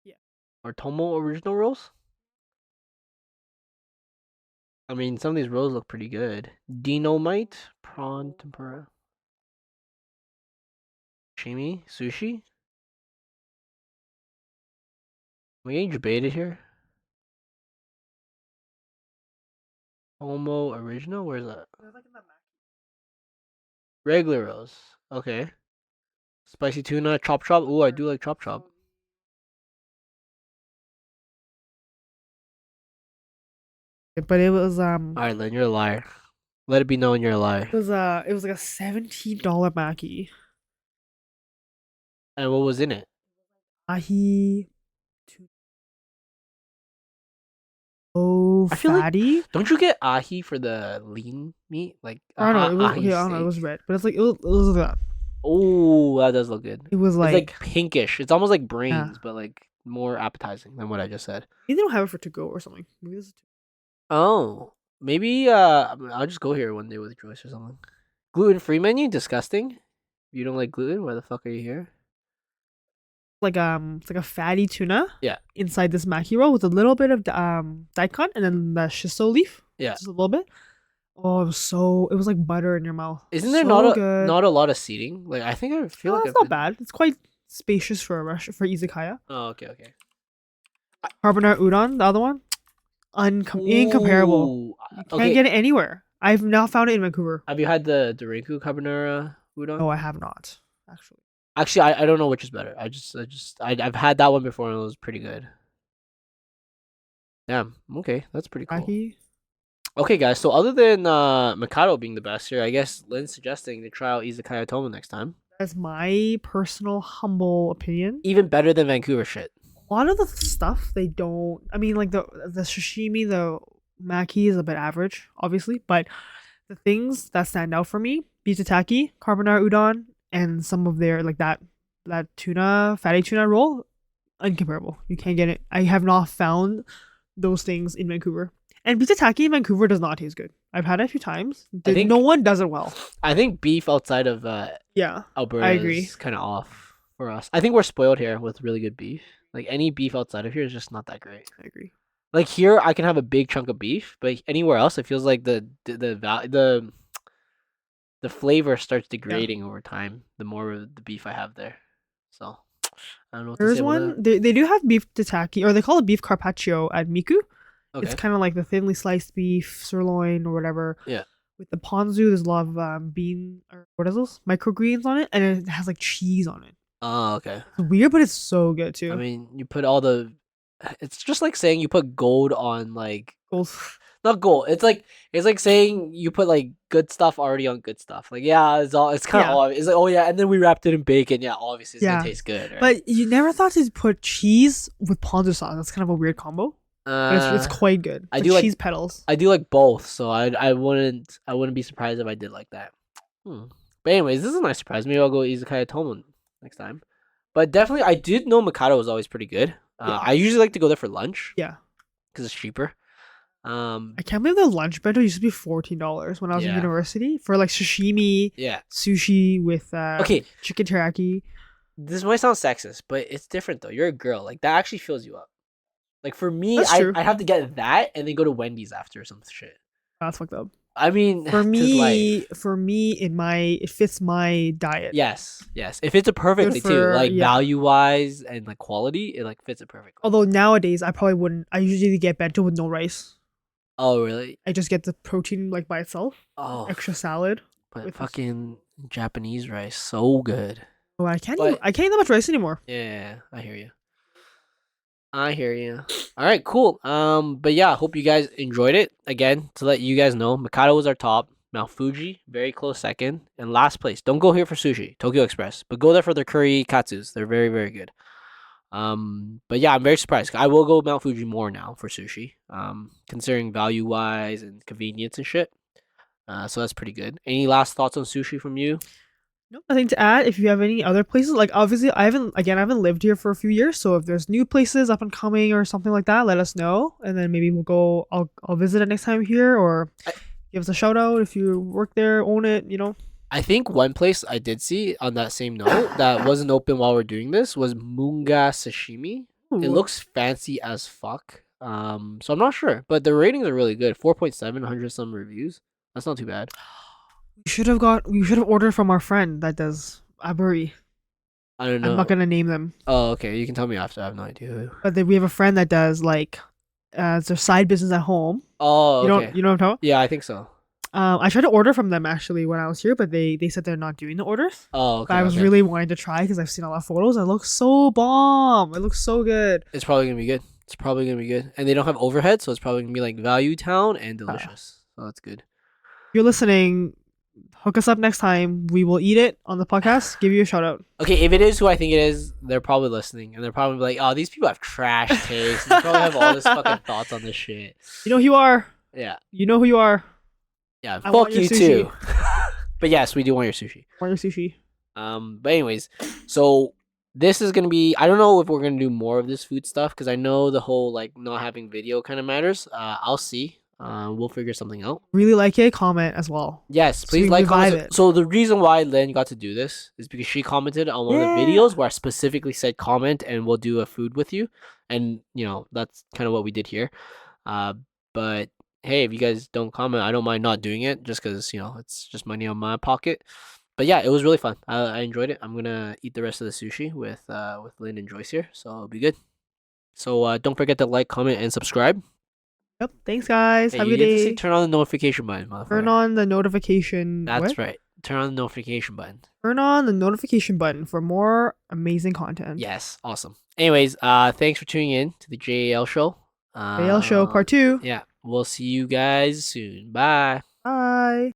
Yeah. Or Tomo original rolls? I mean, some of these rolls look pretty good. Dinomite, prawn tempura, sashimi, sushi. Am I getting debated here? Tomo original? Where's that? Regular rolls. Okay. Spicy tuna, chop chop. Ooh, I do like chop chop. but it was Alright, Lynn, you're a liar. Let it be known you're a liar. it was like a $17 maki. And what was in it? Ahi, Oh, I feel like- fatty. Don't you get ahi for the lean meat? Like I don't know. It was ahi okay. I don't know. It was steak? red, but it's like it was like that. Oh, that does look good. It was It's like, like pinkish. It's almost like brains, but like more appetizing than what I just said. maybe they don't have it for to go or something. Maybe this is Oh, maybe I'll just go here one day with Joyce or something. Gluten-free menu? Disgusting. You don't like gluten? Why the fuck are you here? it's like a fatty tuna. Yeah. Inside this maki roll with a little bit of daikon and then the shiso leaf. Yeah. Just a little bit. Oh, it was like butter in your mouth. Isn't there So not a lot of seating? Like I think I feel like it's I've not been- bad. It's quite spacious for a for izakaya. Oh, okay. Carbonara udon, the other one, incomparable. Ooh, You can't get it anywhere. I've now found it in Vancouver. Have you had the Dorinku carbonara udon? No, I have not actually. Actually, I don't know which is better. I've had that one before and it was pretty good. Damn. Okay, that's pretty cool. Maki. Okay, guys. So other than Mikado being the best here, I guess Lynn's suggesting to try out Izakaya Tomo next time. That's my personal humble opinion. Even better than Vancouver shit. A lot of the stuff they don't. I mean, like the sashimi, the maki is a bit average, obviously, but the things that stand out for me: beef tataki, carbonara udon, and some of their like that fatty tuna roll, incomparable. You can't get it. I have not found those things in Vancouver. And beef tataki in Vancouver does not taste good. I've had it a few times. think- No one does it well. I think beef outside of Yeah, Alberta I agree. is kind of off for us. I think we're spoiled here with really good beef. Like any beef outside of here is just not that great. I agree. Like here, I can have a big chunk of beef, but anywhere else, it feels like the flavor starts degrading over time. The more of the beef I have there, so I don't know. What to There's say about one. They do have beef tataki, or they call it beef carpaccio at Miku. that. It's Okay. kind of like the thinly sliced beef, sirloin, or whatever. Yeah. With the ponzu, there's a lot of bean or what is those microgreens on it, and it has like cheese on it. Oh, okay. It's weird, but it's so good too. I mean, you put all the. It's just like saying you put gold on like Gold- not gold. It's like saying you put like good stuff already on good stuff. Like yeah, it's kind of Yeah. obvious. It's like oh yeah, and then we wrapped it in bacon. Yeah, obviously it's Yeah. gonna taste good. Right? But you never thought to put cheese with ponzu sauce. That's kind of a weird combo. But it's quite good. I It's do like- cheese petals. I do like both, so I wouldn't be surprised if I did like that. But anyways, this is a nice surprise. Maybe I'll go Izakaya Tomo next time. But definitely, I did know Mikado was always pretty good. Yeah. I usually like to go there for lunch Yeah. because it's cheaper. I can't believe the lunch bento used to be $14 when I was in Yeah. university for like sashimi, Yeah. sushi with Okay, chicken teriyaki. this might sound sexist, but it's different though. You're a girl, like that actually fills you up. Like for me, That's true. I have to get that and then go to Wendy's after or some shit. That's fucked up. I mean, For 'tis me, life. it fits my diet. Yes. If it's a perfectly too, for- like yeah. value wise and like quality, it like fits it perfectly. Although nowadays I probably wouldn't. I usually get bento with no rice. Oh really? I just get the protein like by itself, Oh, extra salad. but with this- fucking Japanese rice, so good. Oh, I can't. But- I can't eat that much rice anymore. Yeah, I hear you. I hear you. All right, cool. But yeah, hope you guys enjoyed it. Again, to let you guys know, Mikado was our top. Mount Fuji, very close second, and last place. Don't go here for sushi, Tokyo Express, but go there for their curry katsus. They're very, very good. But yeah, I'm very surprised. I will go Mount Fuji more now for sushi. Considering value wise and convenience and shit. So that's pretty good. Any last thoughts on sushi from you? No, nothing to add. If you have any other places, like obviously I haven't lived here for a few years. So if there's new places up and coming or something like that, let us know, and then maybe we'll go. I'll visit it next time here, or give us a shout out if you work there, own it. You know. I think one place I did see on that same note that wasn't open while we're doing this was Munga Sashimi. It Ooh. looks fancy as fuck. So I'm not sure, but the ratings are really good. 4.7, 100 some reviews. That's not too bad. We should have ordered from our friend that does aburi. I don't know. I'm not gonna name them, Oh, okay. You can tell me after. I have no idea who. but then we have a friend that does like, it's their side business at home. Oh, You okay. know what I'm talking Yeah, I think so. about? I tried to order from them actually when I was here, but they said they're not doing the orders. Oh, okay. But I was okay. really wanting to try because I've seen a lot of photos. It looks so bomb. It looks so good. It's probably gonna be good. It's probably gonna be good, and they don't have overhead, so it's probably gonna be like value town and delicious. So that's good. If you're listening, hook us up next time. We will eat it on the podcast. Give you a shout out. Okay, if it is who I think it is, they're probably listening, and they're probably like, "Oh, these people have trash taste. They probably have all this fucking thoughts on this shit." You know who you are. Yeah, You know who you are. yeah. I want Fuck your you sushi. too. But yes, we do want your sushi. Want your sushi? But anyways, so this is gonna be. I don't know if we're gonna do more of this food stuff because I know the whole like not having video kind of matters. I'll see. We'll figure something out. Really like it? Comment as well. Yes, So please we like, revive comment. it. So the reason why Lynn got to do this is because she commented on one of the Yeah. videos where I specifically said comment and we'll do a food with you, and that's kind of what we did here. But hey, if you guys don't comment, I don't mind not doing it just because it's just money on my pocket. But yeah, it was really fun. I enjoyed it. I'm gonna eat the rest of the sushi with Lynn and Joyce here, so it'll be good. So don't forget to like, comment, and subscribe. Yep. Thanks, guys. Hey, Have a you good get to say day. turn on the notification button, motherfucker. Turn on the notification. That's what? right. Turn on the notification button. Turn on the notification button for more amazing content. Yes, awesome. Anyways, thanks for tuning in to the JAL show. JAL Show Part 2. Yeah, we'll see you guys soon. Bye. Bye.